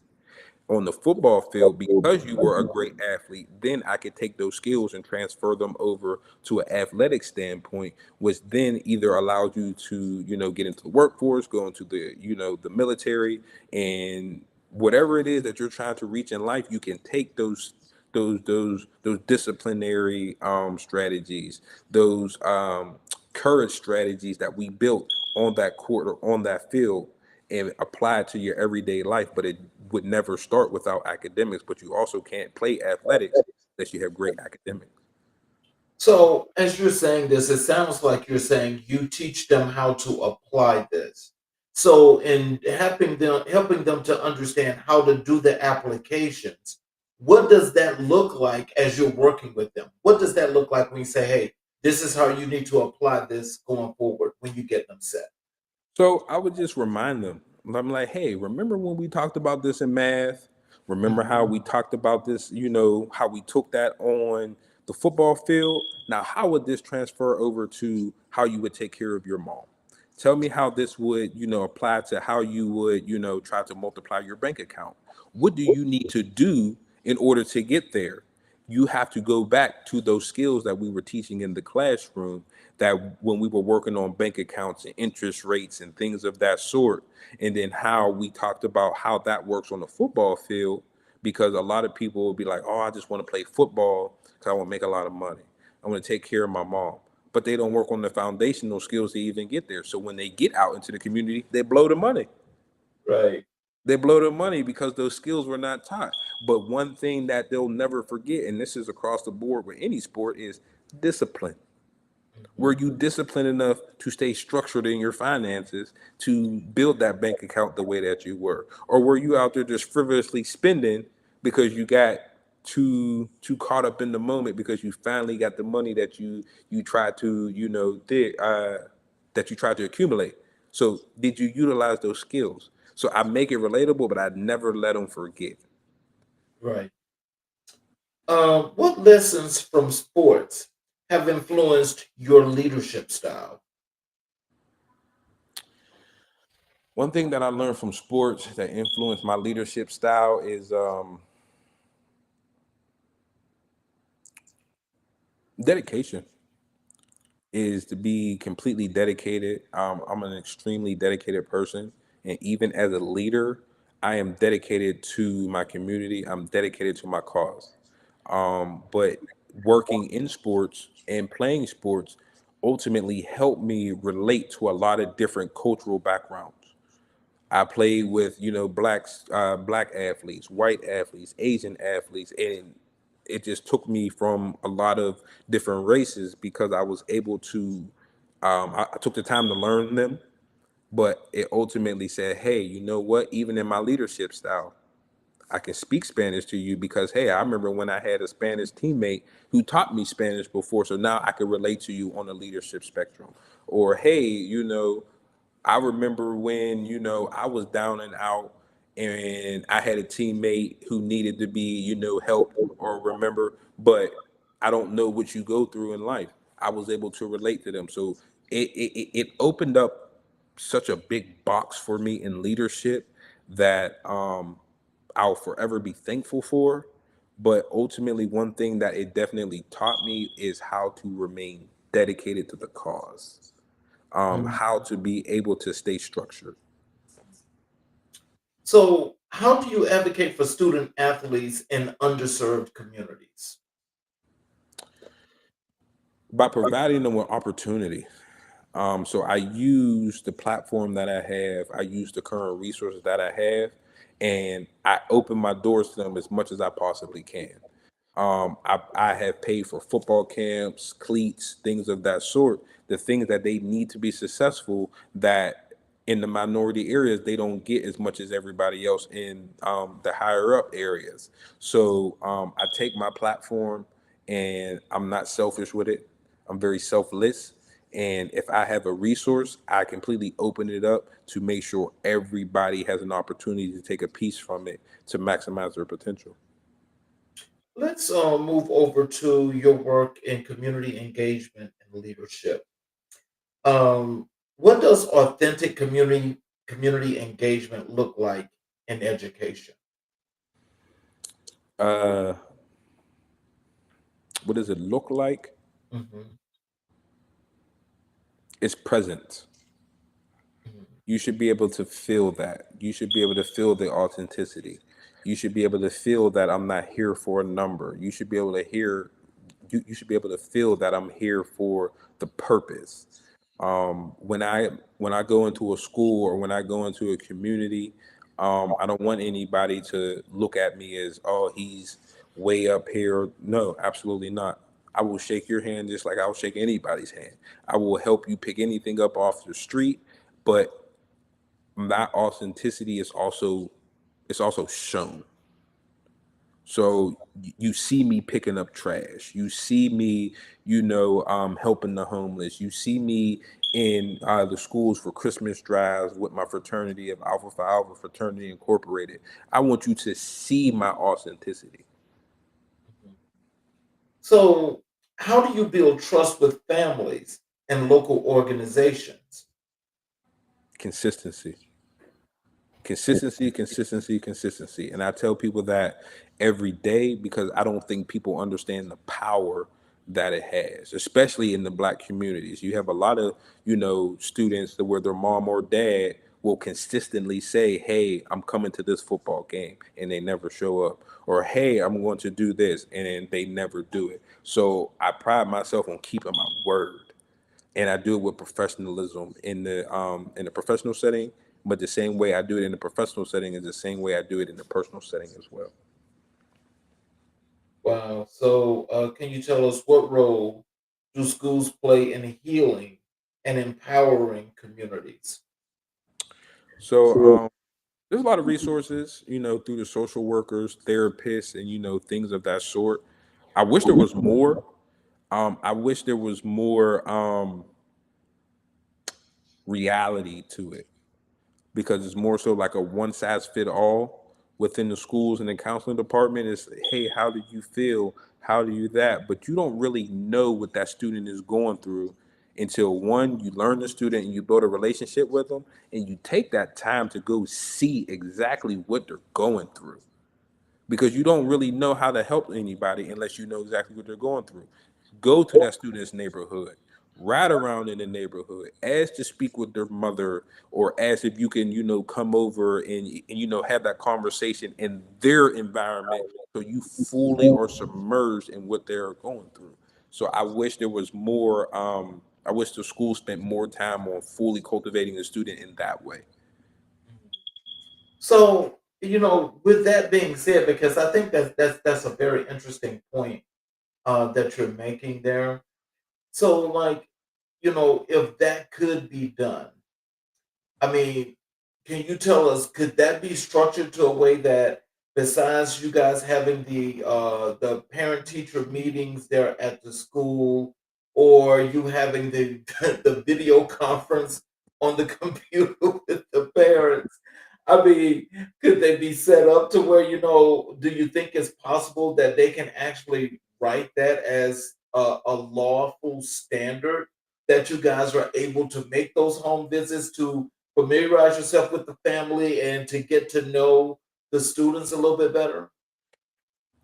on the football field. Because you were a great athlete, then I could take those skills and transfer them over to an athletic standpoint, which then either allows you to, get into the workforce, go into the military, and whatever it is that you're trying to reach in life, you can take those disciplinary strategies, those courage strategies that we built on that court or on that field, and apply it to your everyday life. But it would never start without academics. But you also can't play athletics unless you have great academics. So, as you're saying this, it sounds like you're saying you teach them how to apply this. So, in helping them to understand how to do the applications, what does that look like as you're working with them? What does that look like when you say, "Hey, this is how you need to apply this going forward" when you get them set? So I would just remind them. I'm like, hey, remember when we talked about this in math? Remember how we talked about this, how we took that on the football field? Now, how would this transfer over to how you would take care of your mom? Tell me how this would, apply to how you would, try to multiply your bank account. What do you need to do in order to get there? You have to go back to those skills that we were teaching in the classroom, that when we were working on bank accounts and interest rates and things of that sort, and then how we talked about how that works on the football field. Because a lot of people will be like, oh, I just want to play football because I want to make a lot of money, I want to take care of my mom, but they don't work on the foundational skills to even get there. So when they get out into the community, they blow the money. Right. They blow their money because those skills were not taught. But one thing that they'll never forget, and this is across the board with any sport, is discipline. Mhm. Were you disciplined enough to stay structured in your finances to build that bank account the way that you were? Or were you out there just frivolously spending because you got too caught up in the moment because you finally got the money that you tried to, that you tried to accumulate? So did you utilize those skills? So I make it relatable, but I never let them forget. Right. What lessons from sports have influenced your leadership style? One thing that I learned from sports that influenced my leadership style is dedication. Is to be completely dedicated. I'm an extremely dedicated person, and even as a leader, I am dedicated to my community. I'm dedicated to my cause. But working in sports and playing sports ultimately helped me relate to a lot of different cultural backgrounds. I played with, black athletes, white athletes, Asian athletes, and it just took me from a lot of different races because I was able to. I took the time to learn them, but it ultimately said, "Hey, you know what? Even in my leadership style, I can speak Spanish to you because, hey, I remember when I had a Spanish teammate who taught me Spanish before, so now I can relate to you on a leadership spectrum." Or, hey, I remember when, I was down and out and I had a teammate who needed to be, helped or remember, but I don't know what you go through in life. I was able to relate to them. So it opened up such a big box for me in leadership that I'll forever be thankful for. But ultimately, one thing that it definitely taught me is how to remain dedicated to the cause, Mhm. how to be able to stay structured. So, how do you advocate for student athletes in underserved communities? By providing them with opportunity. So I use the platform that I have, I use the current resources that I have, and I open my doors to them as much as I possibly can. I have paid for football camps, cleats, things of that sort, the things that they need to be successful that in the minority areas they don't get as much as everybody else in the higher up areas. So I take my platform and I'm not selfish with it. I'm very selfless. And if I have a resource, I completely open it up to make sure everybody has an opportunity to take a piece from it to maximize their potential. Let's move over to your work in community engagement and leadership. What does authentic community engagement look like in education? Uh, what does it look like? Mhm, It's present. mhm, You should be able to feel that. You should be able to feel the authenticity. You should be able to feel that I'm not here for a number. You should be able to hear, you should be able to feel that I'm here for the purpose. When I go into a school or when I go into a community, I don't want anybody to look at me as, oh, he's way up here. No, absolutely not. I will shake your hand just like I'll shake anybody's hand. I will help you pick anything up off the street, but my authenticity is also, it's also shown. So you see me picking up trash. You see me, helping the homeless. You see me in the schools for Christmas drives with my fraternity of Alpha Phi Alpha Fraternity Incorporated. I want you to see my authenticity. mhm. So, how do you build trust with families and local organizations? Consistency. Consistency. And I tell people that every day because I don't think people understand the power that it has, especially in the black communities. You have a lot of, students that where their mom or dad will consistently say, hey, I'm coming to this football game, and they never show up. Or, hey, I'm going to do this, and then they never do it. So I pride myself on keeping my word, and I do it with professionalism in the professional setting. But the same way I do it in the professional setting is the same way I do it in the personal setting as well. Wow. So, can you tell us what role do schools play in healing and empowering communities? So there's a lot of resources, through the social workers, therapists, and things of that sort. I wish there was more. I wish there was more reality to it, because it's more so like a one size fit all within the schools and the counseling department. Is, hey, how do you feel? How do you that? But you don't really know what that student is going through until, one, you learn the student and you build a relationship with them, and you take that time to go see exactly what they're going through, because you don't really know how to help anybody unless you know exactly what they're going through. Go to that student's neighborhood, ride around in the neighborhood, ask to speak with their mother, or ask if you can, come over and have that conversation in their environment, so you fully are submerged in what they're going through. So I wish there was more. I wish the school spent more time on fully cultivating the student in that way. So, with that being said, because I think that's a very interesting point that you're making there. So, like, if that could be done, I mean, can you tell us, could that be structured to a way that, besides you guys having the parent teacher meetings there at the school, or you having the the video conference on the computer with the parents? I mean, could they be set up to where, do you think it's possible that they can actually write that as a lawful standard, that you guys are able to make those home visits to familiarize yourself with the family and to get to know the students a little bit better?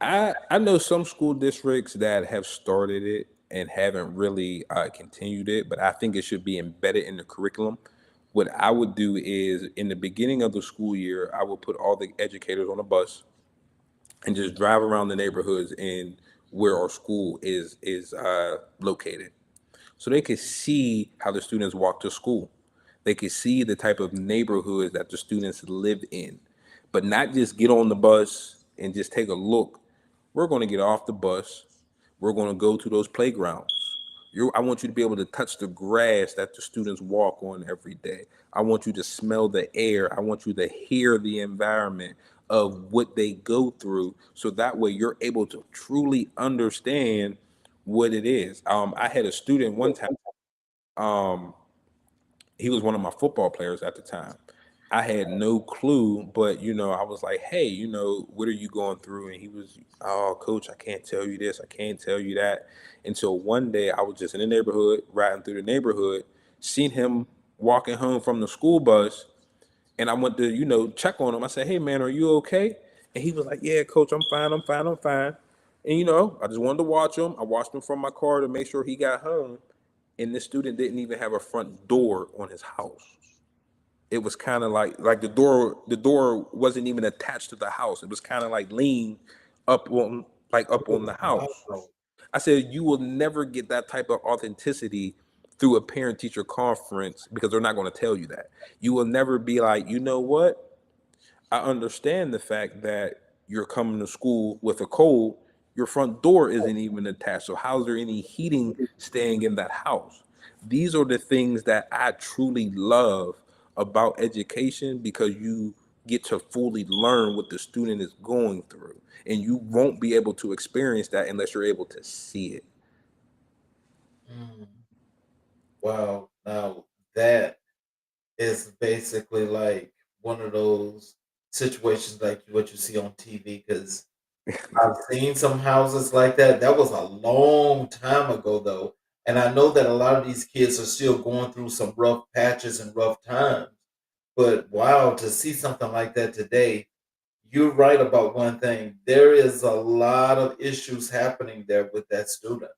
I know some school districts that have started it and haven't really continued it, but I think it should be embedded in the curriculum. What I would do is, in the beginning of the school year, I would put all the educators on a bus and just drive around the neighborhoods in where our school is located, so they could see how the students walk to school. They could see the type of neighborhoods that the students live in, but not just get on the bus and just take a look. We're going to get off the bus. We're going to go to those playgrounds. I want you to be able to touch the grass that the students walk on every day. I want you to smell the air. I want you to hear the environment of what they go through, so that way you're able to truly understand what it is. I had a student one time. Um, he was one of my football players at the time. I had no clue, but I was like, "Hey, what are you going through?" And he was, "Oh, coach, I can't tell you this, I can't tell you that." Until one day, I was just in the neighborhood, riding through the neighborhood, seen him walking home from the school bus, and I went to, check on him. I said, "Hey, man, are you okay?" And he was like, "Yeah, coach, I'm fine, I'm fine, I'm fine." And I just wanted to watch him. I watched him from my car to make sure he got home. And this student didn't even have a front door on his house. It was kind of like the door wasn't even attached to the house. It was kind of like leaned up on the house. Wow. I said, you will never get that type of authenticity through a parent teacher conference, because they're not going to tell you that. You will never be like, you know what? I understand the fact that you're coming to school with a cold. Your front door isn't even attached. So how's there any heating staying in that house? These are the things that I truly love about education, because you get to fully learn what the student is going through. And you won't be able to experience that unless you're able to see it. Mm, wow. Now that is basically like one of those situations like what you see on TV, because I've seen some houses like that. That was a long time ago, though. And I know that a lot of these kids are still going through some rough patches and rough times. But wow, to see something like that today, you're right about one thing. There is a lot of issues happening there with that student.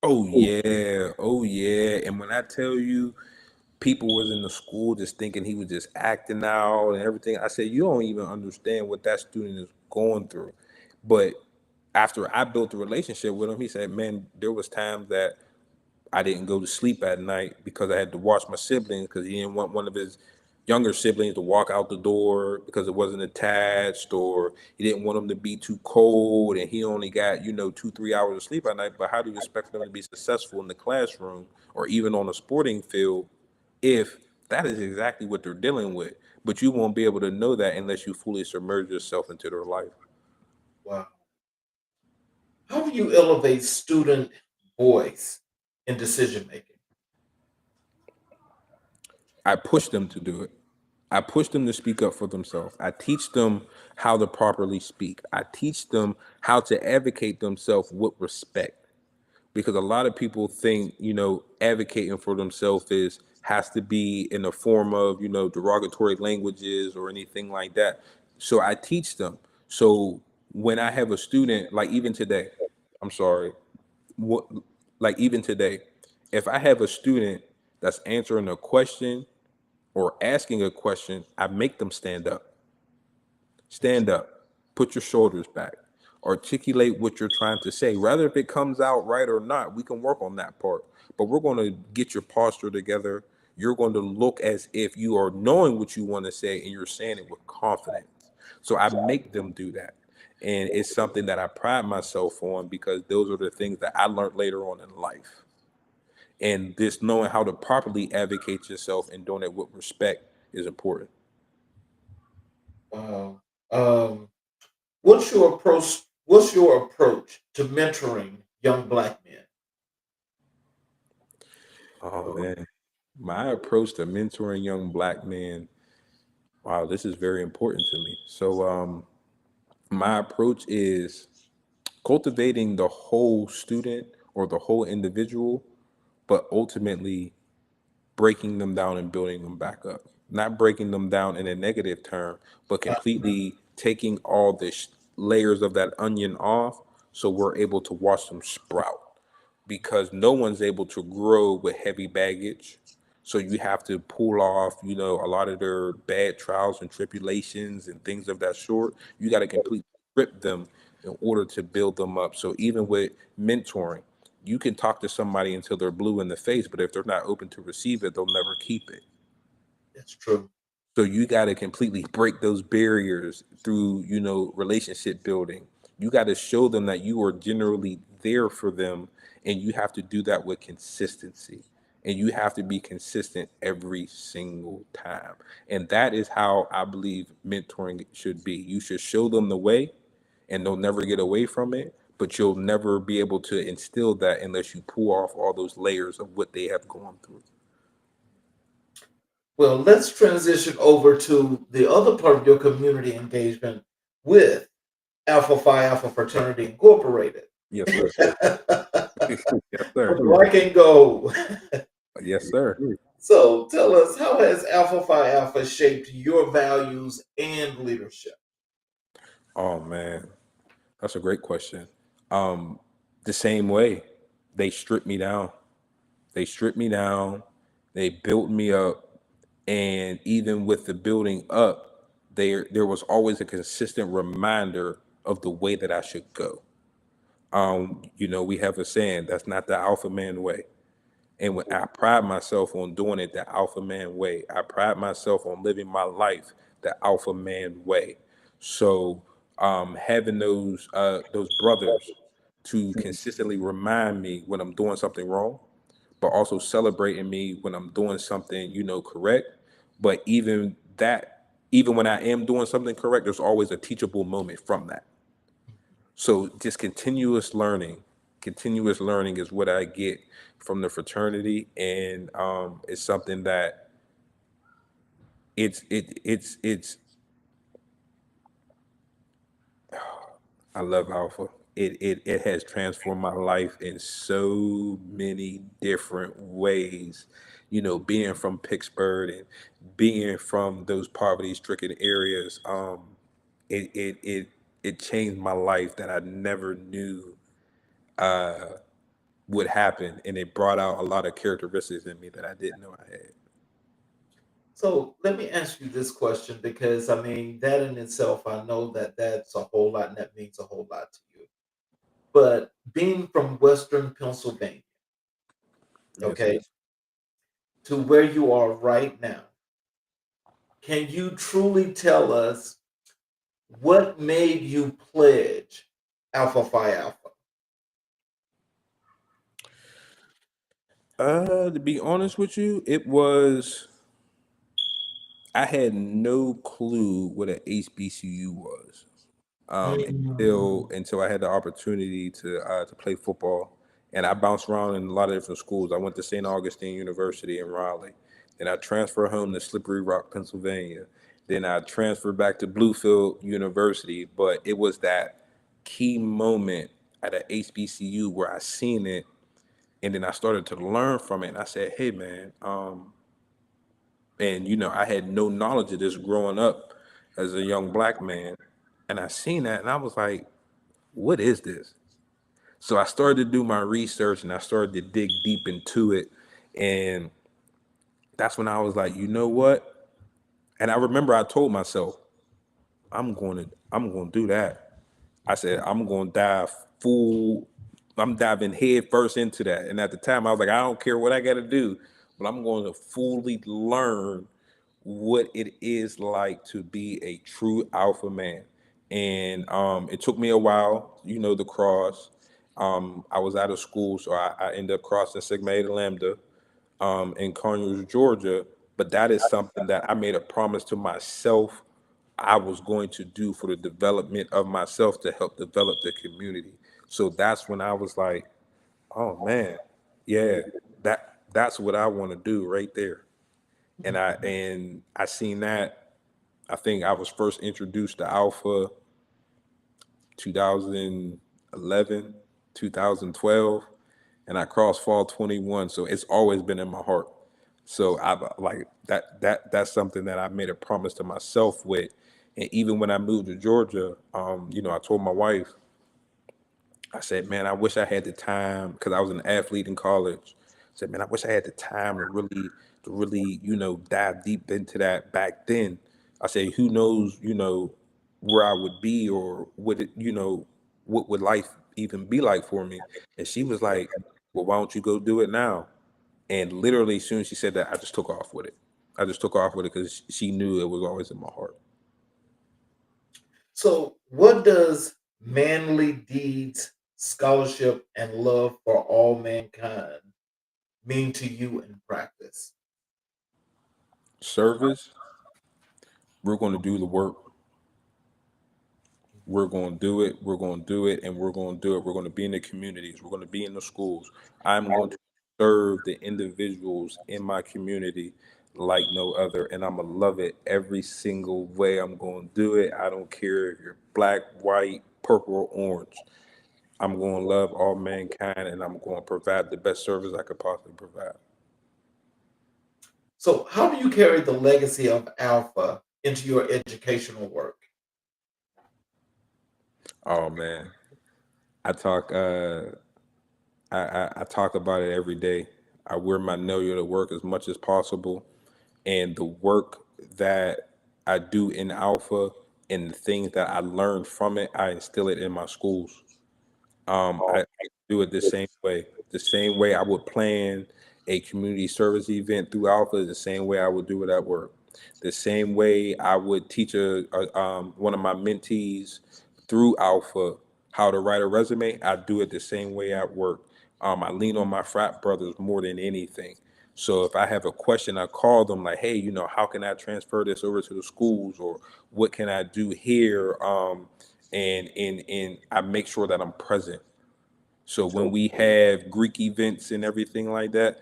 Oh yeah, oh yeah. And when I tell you, people was in the school just thinking he was just acting out and everything, I said, you don't even understand what that student is going through. But after I built a relationship with him, he said, man, there was times that I didn't go to sleep at night because I had to watch my siblings, because he didn't want one of his younger siblings to walk out the door because it wasn't attached, or he didn't want them to be too cold, and he only got 2-3 hours of sleep at night. But how do you expect them to be successful in the classroom or even on a sporting field if that is exactly what they're dealing with? But you won't be able to know that unless you fully submerge yourself into their life. Wow. How do you elevate student voice in decision making? I push them to do it. I push them to speak up for themselves. I teach them how to properly speak. I teach them how to advocate themselves with respect. Because a lot of people think, advocating for themselves has to be in the form of, derogatory languages or anything like that. So I teach them. So when I have a student, like even today, I'm sorry, what, like even today, if I have a student that's answering a question or asking a question, I make them stand up. Stand up, put your shoulders back, articulate what you're trying to say. Rather if it comes out right or not, we can work on that part. But we're going to get your posture together. You're going to look as if you are knowing what you want to say and you're saying it with confidence. So I make them do that. And it's something that I pride myself on because those are the things that I learned later on in life. And this knowing how to properly advocate yourself and doing it with respect is important. Wow. Um, what's your approach? What's your approach to mentoring young Black men? Oh man, my approach to mentoring young Black men. Wow, this is very important to me. So, my approach is cultivating the whole student or the whole individual, but ultimately breaking them down and building them back up. Not breaking them down in a negative term, but completely taking all the layers of that onion off so we're able to watch them sprout. Because no one's able to grow with heavy baggage. So you have to pull off, a lot of their bad trials and tribulations and things of that sort. You got to completely strip them in order to build them up. So even with mentoring, you can talk to somebody until they're blue in the face, but if they're not open to receive it, they'll never keep it. That's true. So you got to completely break those barriers through, relationship building. You got to show them that you are generally there for them, and you have to do that with consistency. And you have to be consistent every single time. And that is how I believe mentoring should be. You should show them the way, and they'll never get away from it, but you'll never be able to instill that unless you pull off all those layers of what they have gone through. Well, let's transition over to the other part of your community engagement with Alpha Phi Alpha Fraternity Incorporated. Yes, sir. Yes, sir. Black and gold. Yes, sir. So tell us, how has Alpha Phi Alpha shaped your values and leadership? Oh man, that's a great question. Um, the same way they stripped me down. They stripped me down. They built me up, and even with the building up, there was always a consistent reminder of the way that I should go. We have a saying that's not the alpha man way. And when I pride myself on doing it the alpha man way, I pride myself on living my life the alpha man way. So having those brothers to consistently remind me when I'm doing something wrong, but also celebrating me when I'm doing something, correct. But even when I am doing something correct, there's always a teachable moment from that. So just continuous learning is what I get from the fraternity, and it's something that it's I love Alpha. It has transformed my life in so many different ways. Being from Pittsburgh and being from those poverty-stricken areas, it changed my life that I never knew would happen, and it brought out a lot of characteristics in me that I didn't know I had. So let me ask you this question, because I mean, that in itself, I know that that's a whole lot and that means a whole lot to you. But being from Western Pennsylvania, Yes, sir. okay, to where you are right now, can you truly tell us what made you pledge Alpha Phi Alpha? To be honest with you, it was I had no clue what an HBCU was. Mm. Until I had the opportunity to play football, and I bounced around in a lot of different schools. I went to St. Augustine University in Raleigh, then I transferred home to Slippery Rock, Pennsylvania. Then I transferred back to Bluefield University. But it was that key moment at a HBCU where I seen it, and then I started to learn from it. And I said, "Hey, man," and I had no knowledge of this growing up as a young black man, and I seen that, and I was like, what is this? So I started to do my research and I started to dig deep into it. And that's when I was like, you know what? And I remember I told myself, I'm going to do that. I said, I'm going to dive full, I'm diving head first into that. And at the time I was like, I don't care what I got to do, but I'm going to fully learn what it is like to be a true alpha man. And it took me a while, the cross. I was out of school, so I ended up crossing Sigma Eta Lambda in Conyers, Georgia. But that is something that I made a promise to myself I was going to do for the development of myself to help develop the community. So that's when I was like, oh man, yeah, that's what I want to do right there. And I seen that. I think I was first introduced to Alpha 2011, 2012, and I crossed fall 21. So it's always been in my heart. So I like that's something that I made a promise to myself with. And even when I moved to Georgia, I told my wife, I said, man, I wish I had the time because I was an athlete in college. I said, man, I wish I had the time to really, dive deep into that back then. I said, who knows, where I would be or what would life even be like for me? And she was like, well, why don't you go do it now? And literally, as soon as she said that, I just took off with it. I just took off with it because she knew it was always in my heart. So, what does manly deeds, scholarship, and love for all mankind mean to you in practice? Service, we're going to do the work. We're going to do it. We're going to do it. And we're going to do it. We're going to be in the communities. We're going to be in the schools. I'm going to serve the individuals in my community like no other. And I'm going to love it every single way I'm going to do it. I don't care if you're black, white, purple, or orange. I'm going to love all mankind and I'm going to provide the best service I could possibly provide. So, how do you carry the legacy of Alpha into your educational work? Oh man, I talk. I talk about it every day. I wear my know your to work as much as possible, and the work that I do in Alpha and the things that I learned from it, I instill it in my schools. I do it the same way. The same way I would plan a community service event through Alpha is the same way I would do it at work. The same way I would teach one of my mentees through Alpha how to write a resume, I do it the same way at work. I lean on my frat brothers more than anything. So if I have a question, I call them like, hey, how can I transfer this over to the schools, or what can I do here? And I make sure that I'm present. So when we have Greek events and everything like that,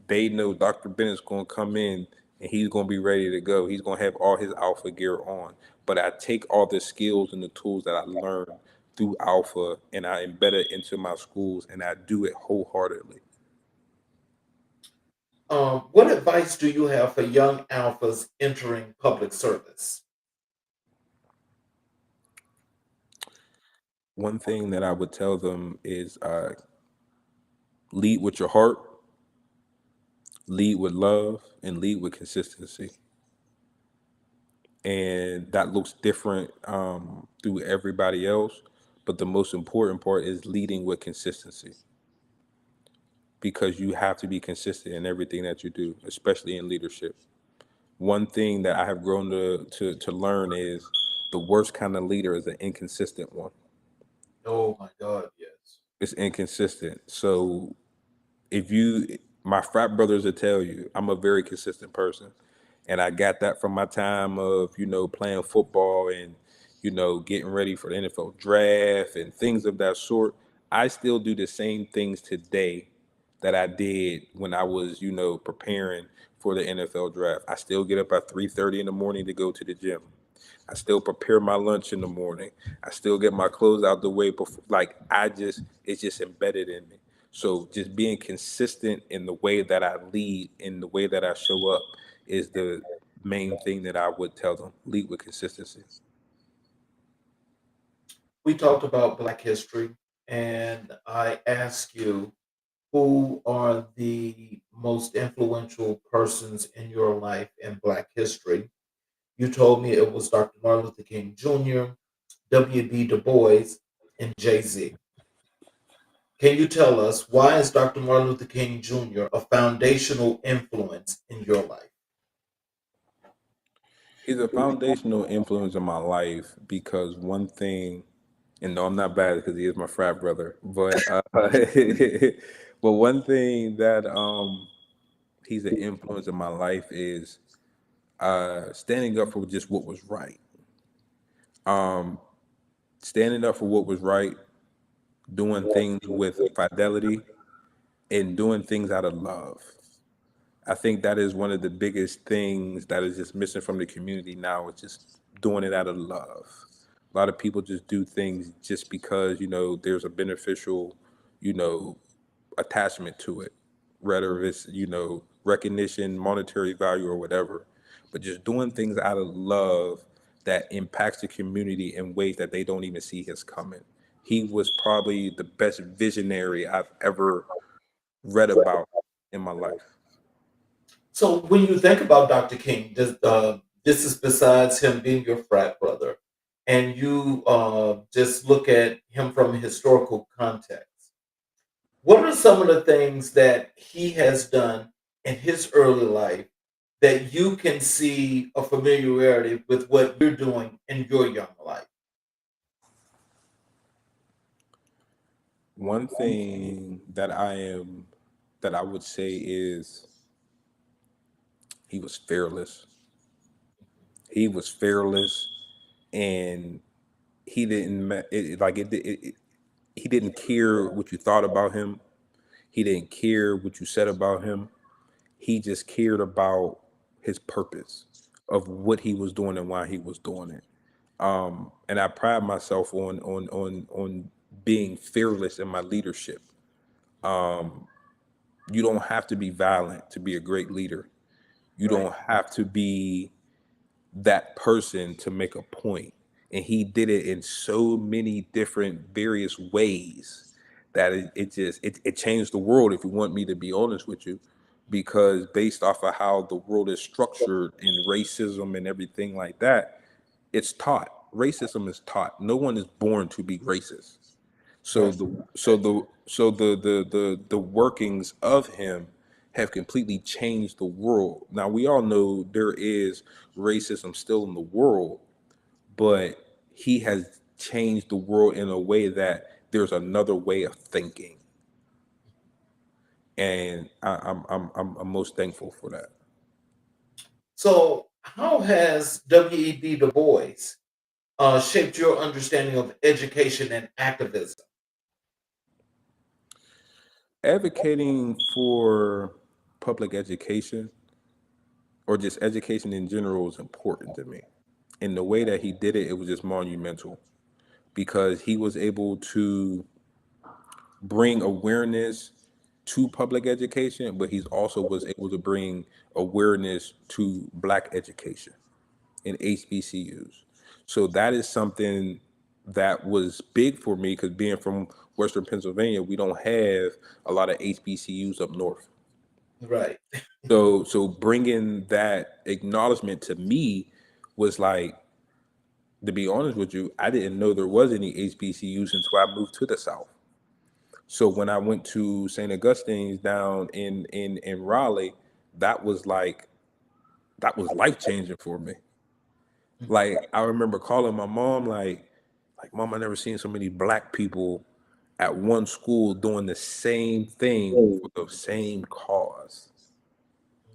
they know Dr. Bennett's going to come in and he's going to be ready to go. He's going to have all his alpha gear on. But I take all the skills and the tools that I learned through alpha and I embed it into my schools and I do it wholeheartedly. What advice do you have for young alphas entering public service? One thing that I would tell them is lead with your heart, lead with love, and lead with consistency. And that looks different through everybody else. But the most important part is leading with consistency because you have to be consistent in everything that you do, especially in leadership. One thing that I have grown to learn is the worst kind of leader is an inconsistent one. Oh my God, yes. It's inconsistent. So if you, my frat brothers will tell you, I'm a very consistent person. And I got that from my time of, playing football and, getting ready for the NFL draft and things of that sort. I still do the same things today that I did when I was, preparing for the NFL draft. I still get up at 3:30 in the morning to go to the gym. I still prepare my lunch in the morning. I still get my clothes out the way before, like it's just embedded in me. So just being consistent in the way that I lead, in the way that I show up, is the main thing that I would tell them. Lead with consistency. We talked about Black history, and I asked you who are the most influential persons in your life in Black history. You told me it was Dr. Martin Luther King Jr., W.B. Du Bois, and Jay Z. Can you tell us why is Dr. Martin Luther King Jr. a foundational influence in your life? He's a foundational influence in my life because one thing, and no, I'm not bad because he is my frat brother, but but one thing that he's an influence in my life is standing up for just what was right. Um, Standing up for what was right, doing things with fidelity, and doing things out of love. I think that is one of the biggest things that is just missing from the community now. Is just doing it out of love. A lot of people just do things just because there's a beneficial, you know, attachment to it, whether it's recognition, monetary value, or whatever. But just doing things out of love that impacts the community in ways that they don't even see his coming. He was probably the best visionary I've ever read about in my life. So, when you think about Dr. King, this is besides him being your frat brother, and you just look at him from a historical context. What are some of the things that he has done in his early life that you can see a familiarity with what you're doing in your young life? One thing that I would say is he was fearless. He was fearless, and he didn't ma- it, like it. He didn't care what you thought about him. He didn't care what you said about him. He just cared about his purpose of what he was doing and why he was doing it. And I pride myself on being fearless in my leadership. You don't have to be violent to be a great leader. You Right. don't have to be that person to make a point. And he did it in so many different various ways that it changed the world, if you want me to be honest with you. Because based off of how the world is structured and racism and everything like that, it's taught. Racism is taught. No one is born to be racist. So Right. the workings of him have completely changed the world. Now we all know there is racism still in the world, but he has changed the world in a way that there's another way of thinking, and I'm most thankful for that. So, how has W.E.B. Du Bois shaped your understanding of education and activism? Advocating for public education or just education in general is important to me. And the way that he did it, it was just monumental because he was able to bring awareness to public education, but he's also was able to bring awareness to Black education in HBCUs. So that is something that was big for me because being from Western Pennsylvania, we don't have a lot of HBCUs up north. Right. So bringing that acknowledgement to me was like, to be honest with you, I didn't know there was any HBCUs until I moved to the South. So when I went to St. Augustine's down in Raleigh, that was like that was life changing for me. Like I remember calling my mom, like Mom, I never seen so many black people at one school doing the same thing for the same cause.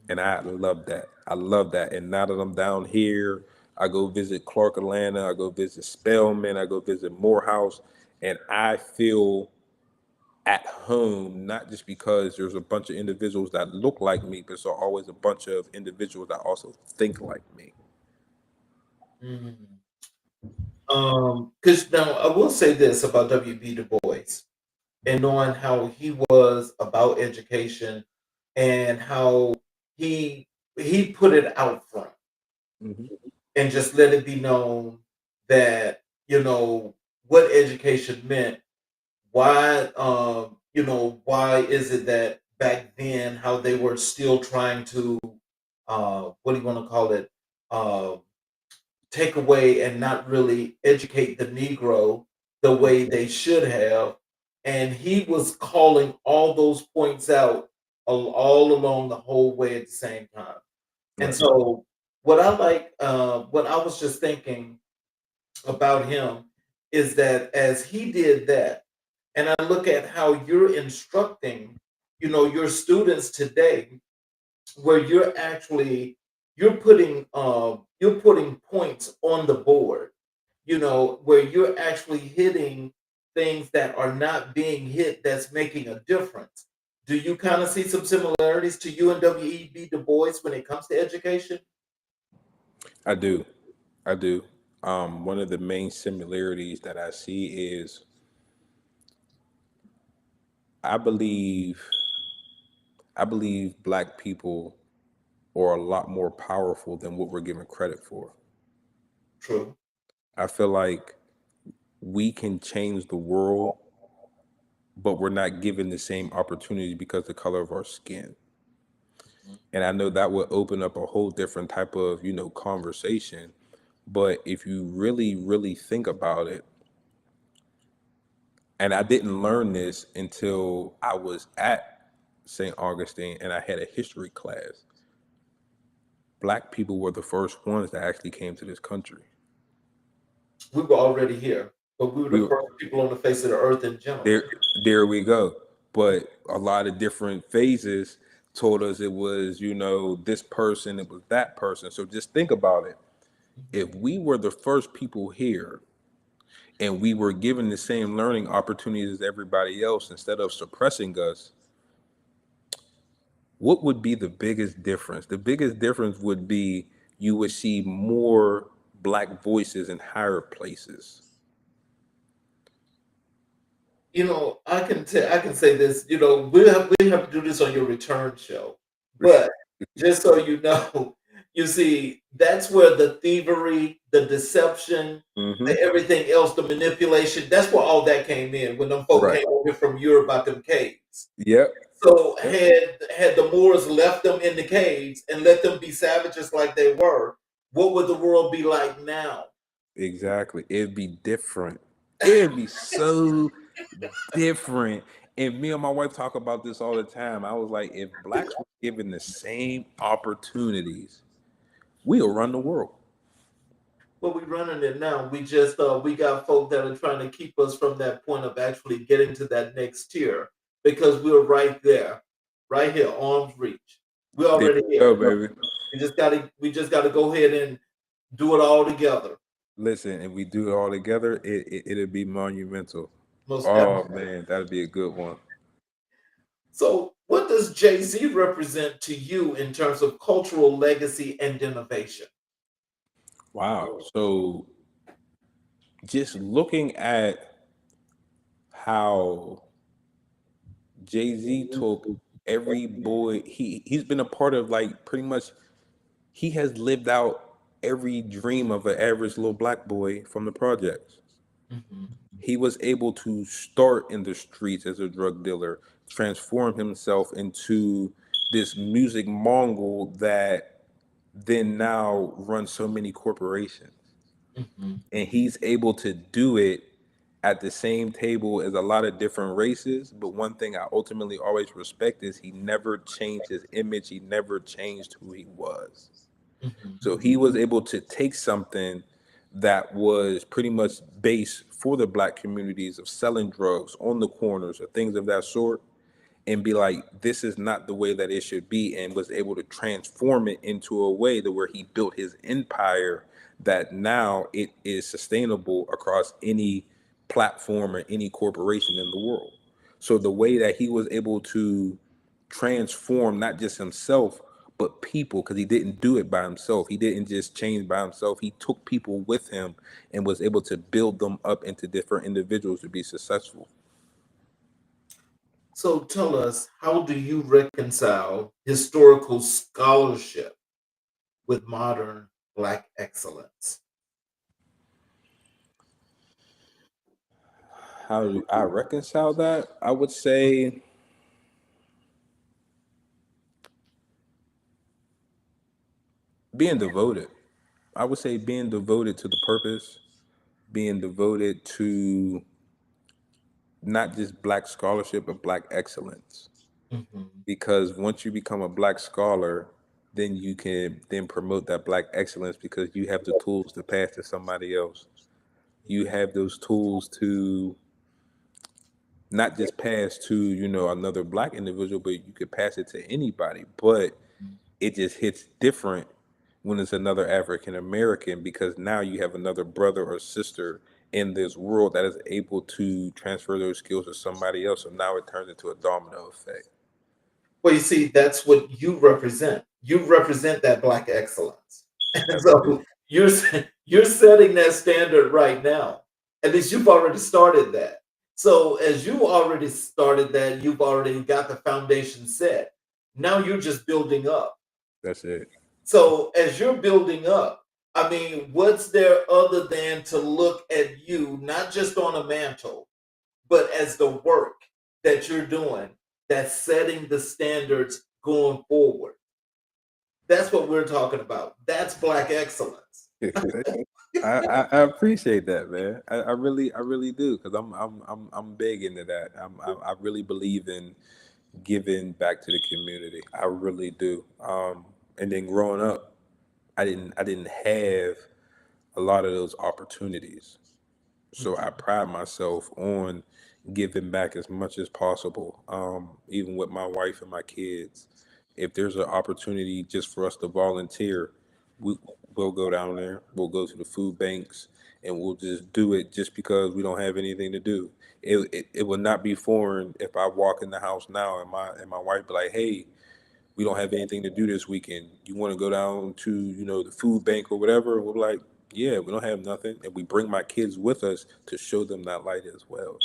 And I love that. I love that. And now that I'm down here, I go visit Clark Atlanta, I go visit Spelman, I go visit Morehouse, and I feel at home, not just because there's a bunch of individuals that look like me, but there's always a bunch of individuals that also think like me. Mhm. Because now I will say this about W.B. Du Bois and knowing how he was about education and how he he put it out front Mhm. and just let it be known that what education meant. Why why is it that back then how they were still trying to what do you want to call it, uh, take away and not really educate the Negro the way they should have. And he was calling all those points out all along the whole way at the same time. And Right. so, what I was just thinking about him is that as he did that, and I look at how you're instructing, your students today, where you're putting points on the board, where you're actually hitting things that are not being hit that's making a difference. Do you kind of see some similarities to you and W.E.B. Du Bois when it comes to education? I do. I do. One of the main similarities that I see is I believe I believe black people are a lot more powerful than what we're given credit for. True. I feel like we can change the world, but we're not given the same opportunity because of the color of our skin. Mhm. And I know that would open up a whole different type of, conversation. But if you really, really think about it, and I didn't learn this until I was at St. Augustine and I had a history class. Black people were the first ones that actually came to this country. We were already here, but we were We the were, first people on the face of the earth in general. there we go. But a lot of different phases told us it was, this person, it was that person. So just think about it. If we were the first people here and we were given the same learning opportunities as everybody else instead of suppressing us, what would be the biggest difference? The biggest difference would be you would see more black voices in higher places. I can say this. We have to do this on your return show, but just so you know, you see, that's where the thievery, the deception, Hmm. the everything else, the manipulation. That's where all that came in when them folk Right. came over here from Europe about them caves. Yep. So Yep. had the Moors left them in the caves and let them be savages like they were, what would the world be like now? Exactly. It'd be different. It'd be so different. And me and my wife talk about this all the time. I was like, if blacks were given the same opportunities, we'll run the world. Well, we running it now. We got folk that are trying to keep us from that point of actually getting to that next tier because we're right there, right here, arm's reach. We're There already we here. go, baby. We just gotta go ahead and do it all together. Listen, if we do it all together, it'll be monumental. Most Oh definitely. man, that'd be a good one. So, what does Jay Z represent to you in terms of cultural legacy and innovation? Wow. So just looking at how Jay-Z took every boy, he's been a part of like pretty much he has lived out every dream of an average little black boy from the projects. Mhm. He was able to start in the streets as a drug dealer, transform himself into this music mongol that then now runs so many corporations. Mhm. And he's able to do it at the same table as a lot of different races. But one thing I ultimately always respect is he never changed his image, he never changed who he was. So he was able to take something that was pretty much based for the black communities of selling drugs on the corners or things of that sort, and be like, this is not the way that it should be, and was able to transform it into a way to where he built his empire that now it is sustainable across any platform or any corporation in the world. So the way that he was able to transform not just himself but people, because he didn't do it by himself, he didn't just change by himself, he took people with him and was able to build them up into different individuals to be successful. So tell us, how do you reconcile historical scholarship with modern Black excellence? How do I reconcile that? I would say being devoted. I would say being devoted to the purpose, being devoted to not just black scholarship, but black excellence. Mhm. Because once you become a black scholar, then you can then promote that black excellence because you have the tools to pass to somebody else. You have those tools to not just pass to, another black individual, but you could pass it to anybody. But it just hits different when it's another African American, because now you have another brother or sister in this world that is able to transfer those skills to somebody else. So now it turns into a domino effect. Well, you see, that's what you represent. You represent that Black excellence. And so Absolutely. you're setting that standard right now. At least you've already started that. So as you already started that, you've already got the foundation set. Now you're just building up. That's it. So as you're building up, I mean, what's there other than to look at you, not just on a mantle, but as the work that you're doing that's setting the standards going forward? That's what we're talking about. That's Black excellence. I appreciate that, man. I really do, because I'm big into that. I really believe in giving back to the community. I really do. And then growing up, I didn't have a lot of those opportunities. So I pride myself on giving back as much as possible, even with my wife and my kids. If there's an opportunity just for us to volunteer, we, we'll go down there, we'll go to the food banks, and we'll just do it just because we don't have anything to do. It would not be foreign if I walk in the house now and my wife be like, hey, we don't have anything to do this weekend. You want to go down to, the food bank or whatever? And we're like, yeah, we don't have nothing. And we bring my kids with us to show them that light as well.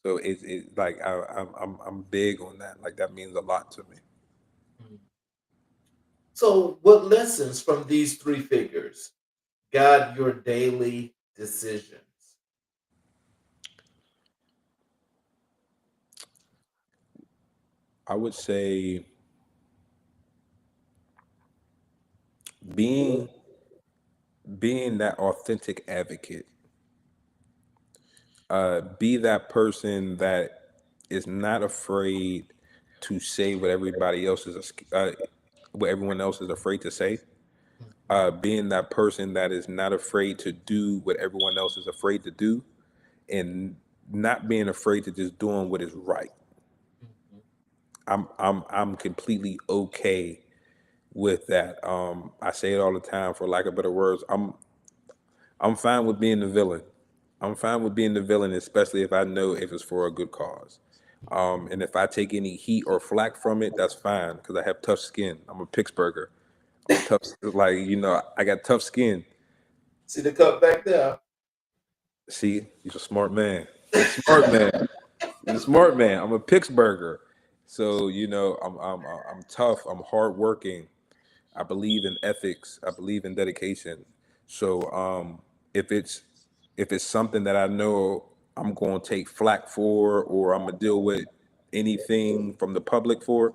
So it's like I'm big on that. Like that means a lot to me. So, what lessons from these three figures guide your daily decisions? I would say being being that authentic advocate. Be that person that is not afraid to say what everybody else is, what everyone else is afraid to say. Being that person that is not afraid to do what everyone else is afraid to do, and not being afraid to just doing what is right. Mhm. I'm completely okay with that. I say it all the time, for lack of better words. I'm fine with being the villain. I'm fine with being the villain, especially if I know if it's for a good cause. And if I take any heat or flack from it, that's fine, because I have tough skin. I'm a Pittsburgher. I'm tough. Like, I got tough skin. See the cup back there? See, he's a smart man. He's a smart man. He's a smart man. I'm a Pittsburgher. So, I'm tough. I'm hardworking. I believe in ethics. I believe in dedication. So, if it's if it's something that I know I'm going to take flack for, or I'm gonna deal with anything from the public for,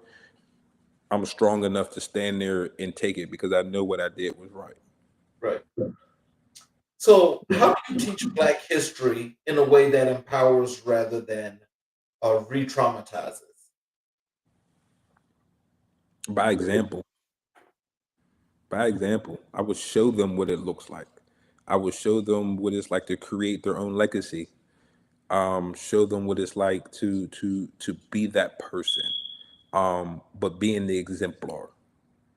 I'm strong enough to stand there and take it because I know what I did was right. Right. So, how do you teach Black history in a way that empowers rather than re traumatizes? By example, By example, I would show them what it looks like. I would show them what it's like to create their own legacy. Show them what it's like to be that person, but being the exemplar.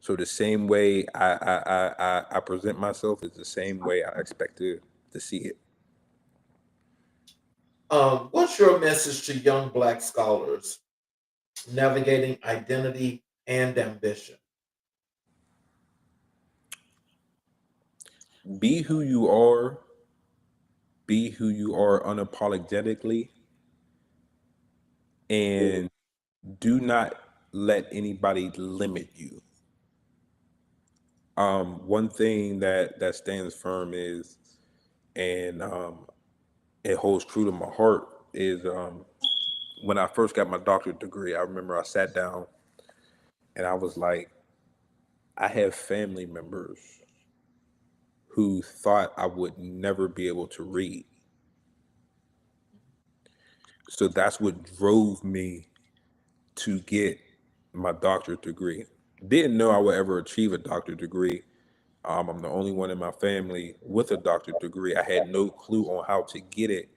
So the same way I present myself is the same way I expect to see it. What's your message to young Black scholars navigating identity and ambition? Be who you are. Be who you are unapologetically, and do not let anybody limit you. One thing that stands firm is, and it holds true to my heart, is when I first got my doctorate degree. I remember I sat down and I was like, I have family members who thought I would never be able to read. So that's what drove me to get my doctorate degree. Didn't know I would ever achieve a doctorate degree. I'm the only one in my family with a doctorate degree. I had no clue on how to get it,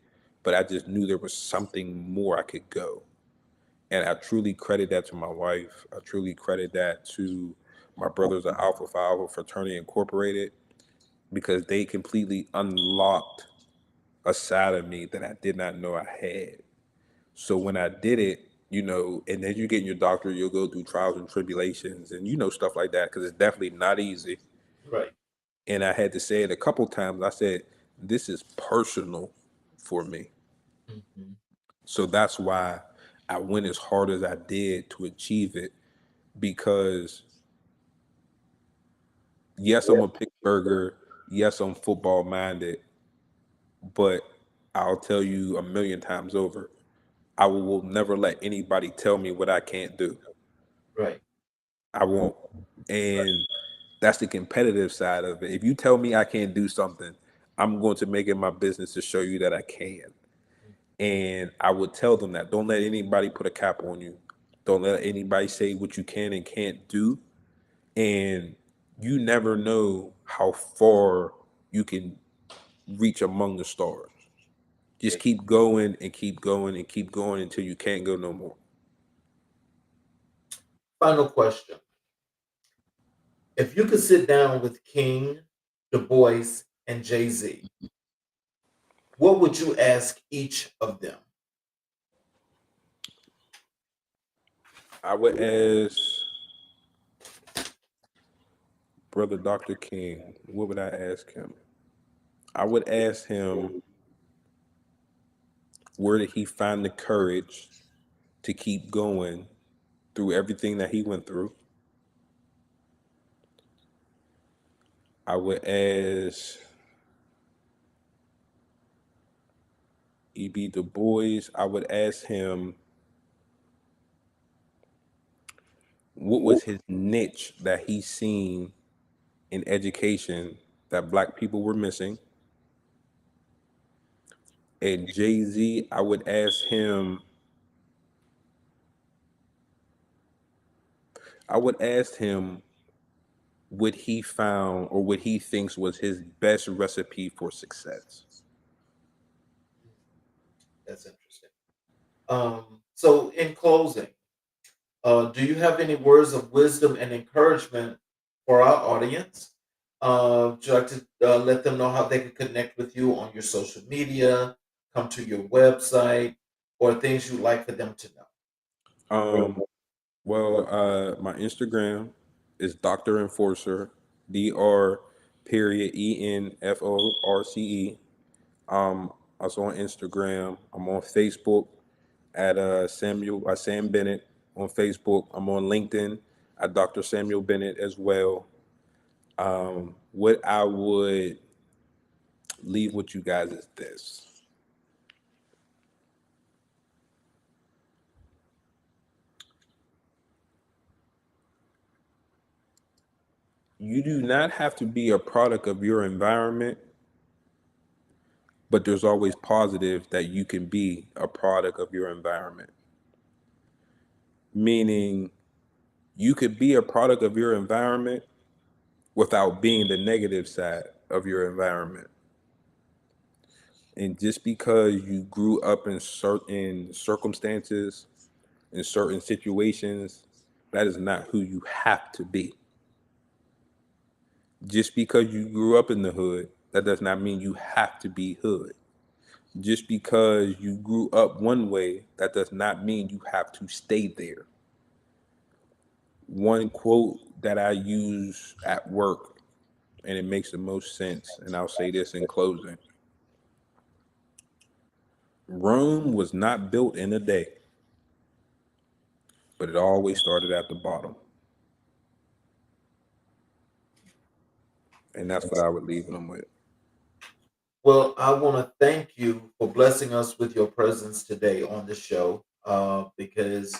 but I just knew there was something more I could go. And I truly credit that to my wife. I truly credit that to my brothers at Alpha Phi Alpha Fraternity Incorporated, because they completely unlocked a side of me that I did not know I had. So when I did it, and then you get your doctorate, you'll go through trials and tribulations and stuff like that, because it's definitely not easy. Right. And I had to say it a couple times. I said, this is personal for me. Mhm. So that's why I went as hard as I did to achieve it, because yes, I'm a Pittsburgher. Yes, I'm football minded, but I'll tell you a million times over, I will never let anybody tell me what I can't do. Right. I won't. And that's the competitive side of it. If you tell me I can't do something, I'm going to make it my business to show you that I can. And I would tell them that don't let anybody put a cap on you. Don't let anybody say what you can and can't do. And you never know how far you can reach among the stars. Just keep going and keep going and keep going until you can't go no more. Final question. If you could sit down with King, Du Bois, and Jay-Z, what would you ask each of them? I would ask Brother Dr. King, what would I ask him? I would ask him, where did he find the courage to keep going through everything that he went through? I would ask E.B. Du Bois, I would ask him, what was his niche that he seen in education that Black people were missing? And Jay-Z, I would ask him, what he found or what he thinks was his best recipe for success. That's interesting. So, in closing, do you have any words of wisdom and encouragement for our audience? Would you like to let them know how they can connect with you on your social media, come to your website, or things you'd like for them to know? Um, my Instagram is Dr. Enforcer, Dr. period Enforce. Also on Instagram. I'm on Facebook at Sam Bennett on Facebook. I'm on LinkedIn at Dr. Samuel Bennett as well. What I would leave with you guys is this. You do not have to be a product of your environment, but there's always positive that you can be a product of your environment. Meaning, you could be a product of your environment without being the negative side of your environment. And just because you grew up in certain circumstances, in certain situations, that is not who you have to be. Just because you grew up in the hood, that does not mean you have to be hood. Just because you grew up one way, that does not mean you have to stay there. One quote that I use at work, and it makes the most sense, and I'll say this in closing: Rome was not built in a day, but it always started at the bottom. And that's what I would leave them with. Well, I want to thank you for blessing us with your presence today on the show, because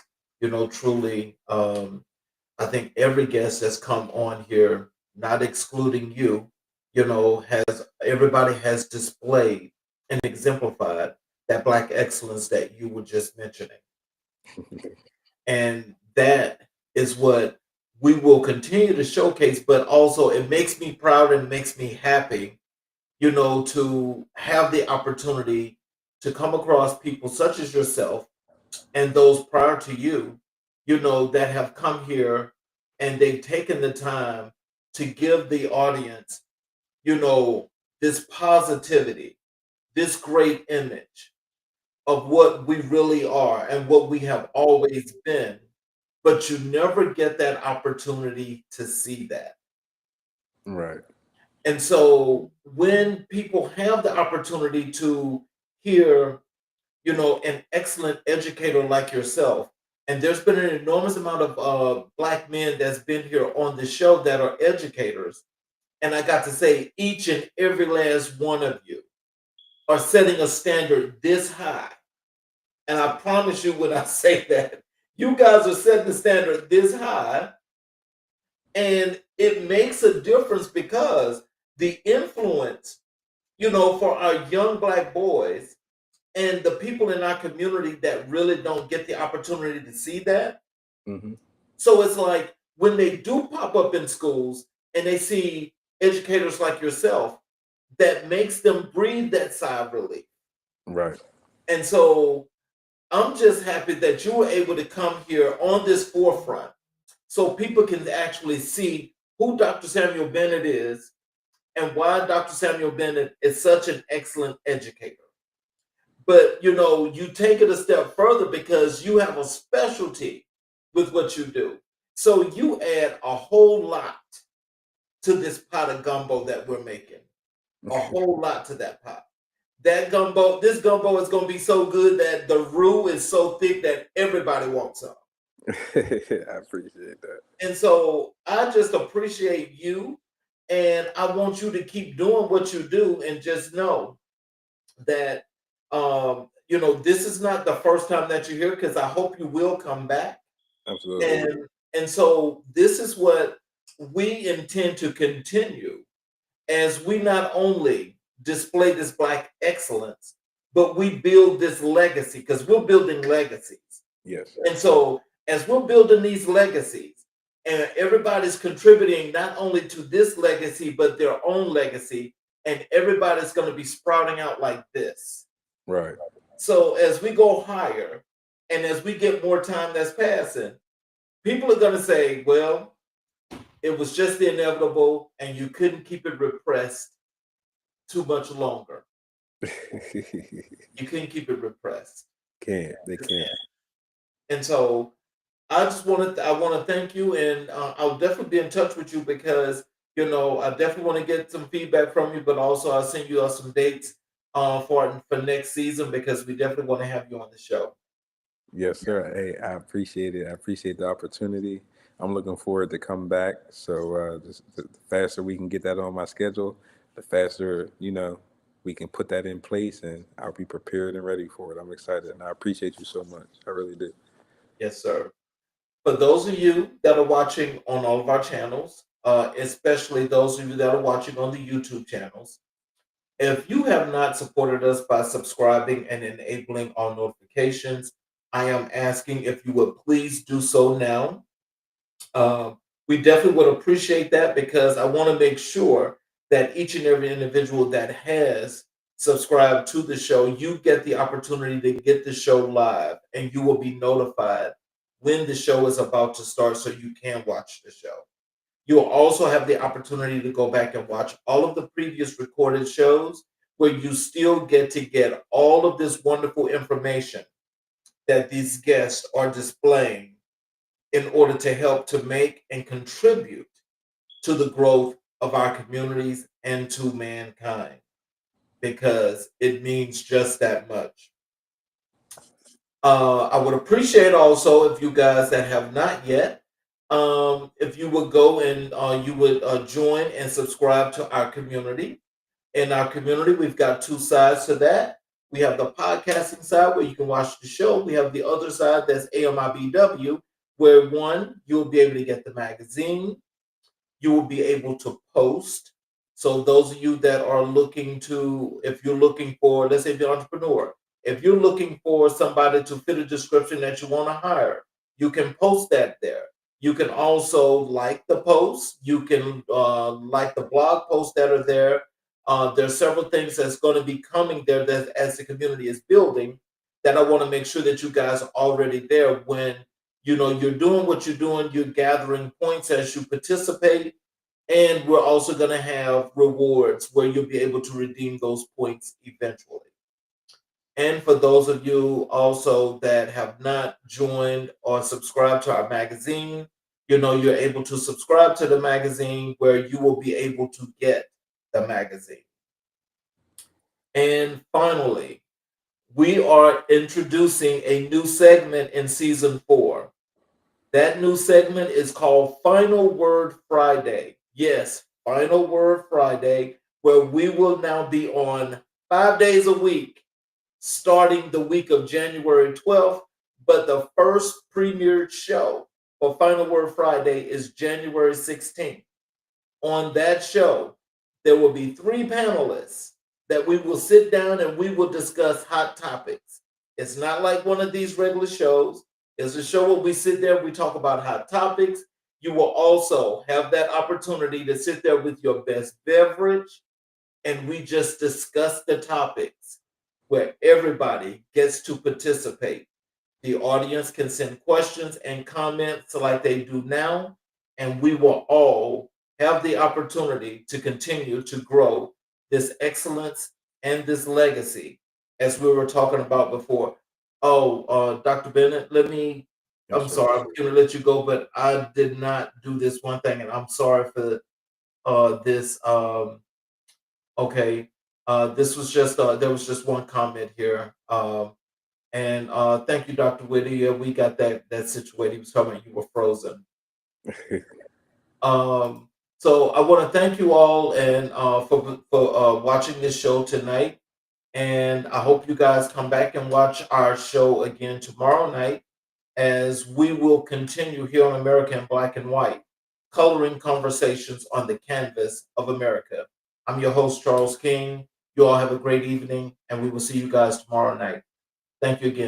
truly, I think every guest that's come on here, not excluding you, has everybody has displayed and exemplified that Black excellence that you were just mentioning. And that is what we will continue to showcase, but also it makes me proud and makes me happy, to have the opportunity to come across people such as yourself and those prior to you, that have come here and they've taken the time to give the audience, you know, this positivity, this great image of what we really are and what we have always been. But you never get that opportunity to see that. Right. And so when people have the opportunity to hear, an excellent educator like yourself, and there's been an enormous amount of Black men that's been here on the show that are educators, and I got to say, each and every last one of you are setting a standard this high. And I promise you, when I say that, you guys are setting the standard this high, and it makes a difference because the influence, for our young Black boys and the people in our community that really don't get the opportunity to see that. Hmm. So it's like when they do pop up in schools and they see educators like yourself, that makes them breathe that sigh of relief. Right. And so I'm just happy that you were able to come here on this forefront so people can actually see who Dr. Samuel Bennett is and why Dr. Samuel Bennett is such an excellent educator. But you take it a step further because you have a specialty with what you do. So you add a whole lot to this pot of gumbo that we're making. A whole lot to that pot. This gumbo is going to be so good that the roux is so thick that everybody wants some. I appreciate that. And so I just appreciate you, and I want you to keep doing what you do, and just know that this is not the first time that you're here, because I hope you will come back. Absolutely. And so this is what we intend to continue, as we not only display this Black excellence, but we build this legacy, because we're building legacies. Yes. And so as we're building these legacies and everybody's contributing not only to this legacy, but their own legacy, and everybody's going to be sprouting out like this. Right. So as we go higher and as we get more time that's passing, people are going to say, well, it was just the inevitable and you couldn't keep it repressed too much longer. You couldn't keep it repressed. They can't. And so I want to thank you, and I'll definitely be in touch with you because I definitely want to get some feedback from you, but also I'll send you some dates for next season, because we definitely want to have you on the show. Yes, sir. Hey, I appreciate it. I appreciate the opportunity. I'm looking forward to come back. So the faster we can get that on my schedule, the faster we can put that in place, and I'll be prepared and ready for it. I'm excited, and I appreciate you so much. I really do. Yes, sir. For those of you that are watching on all of our channels, especially those of you that are watching on the YouTube channels, if you have not supported us by subscribing and enabling all notifications, I am asking if you would please do so now. We definitely would appreciate that because I want to make sure that each and every individual that has subscribed to the show, you get the opportunity to get the show live and you will be notified when the show is about to start so you can watch the show. You'll also have the opportunity to go back and watch all of the previous recorded shows where you still get to get all of this wonderful information that these guests are displaying in order to help to make and contribute to the growth of our communities and to mankind because it means just that much. I would appreciate also if you guys that have not yet, if you would go and you would join and subscribe to our community. In our community, we've got two sides to that. We have the podcasting side where you can watch the show. We have the other side that's AMIBW, where one, you'll be able to get the magazine. You will be able to post. So those of you that are looking to, if you're looking for, let's say if you're an entrepreneur, if you're looking for somebody to fit a description that you want to hire, you can post that there. You can also like the posts. You can like the blog posts that are there. There's several things that's going to be coming there that as the community is building that I want to make sure that you guys are already there when you're doing what you're doing, you're gathering points as you participate, and we're also going to have rewards where you'll be able to redeem those points eventually. And for those of you also that have not joined or subscribed to our magazine, you're able to subscribe to the magazine where you will be able to get the magazine. And finally, we are introducing a new segment in season 4. That new segment is called Final Word Friday. Yes, Final Word Friday, where we will now be on 5 days a week, starting the week of January 12th. But the first premiered show for Final Word Friday is January 16th. On that show, there will be 3 panelists that we will sit down and we will discuss hot topics. It's not like one of these regular shows. It's a show where we sit there, we talk about hot topics. You will also have that opportunity to sit there with your best beverage and we just discuss the topics where everybody gets to participate. The audience can send questions and comments like they do now, and we will all have the opportunity to continue to grow this excellence and this legacy as we were talking about before. Oh, Dr. Bennett, Yes, I'm sir. sorry, I'm going to let you go, but I did not do this one thing, and I'm sorry for this. Okay, this was just, there was just one comment here. And thank you, Dr. Whittier. We got that situated. He was talking about you were frozen. So I want to thank you all and for watching this show tonight. And I hope you guys come back and watch our show again tomorrow night as we will continue here on American Black and White, coloring conversations on the canvas of America. I'm your host, Charles King. You all have a great evening, and we will see you guys tomorrow night. Thank you again.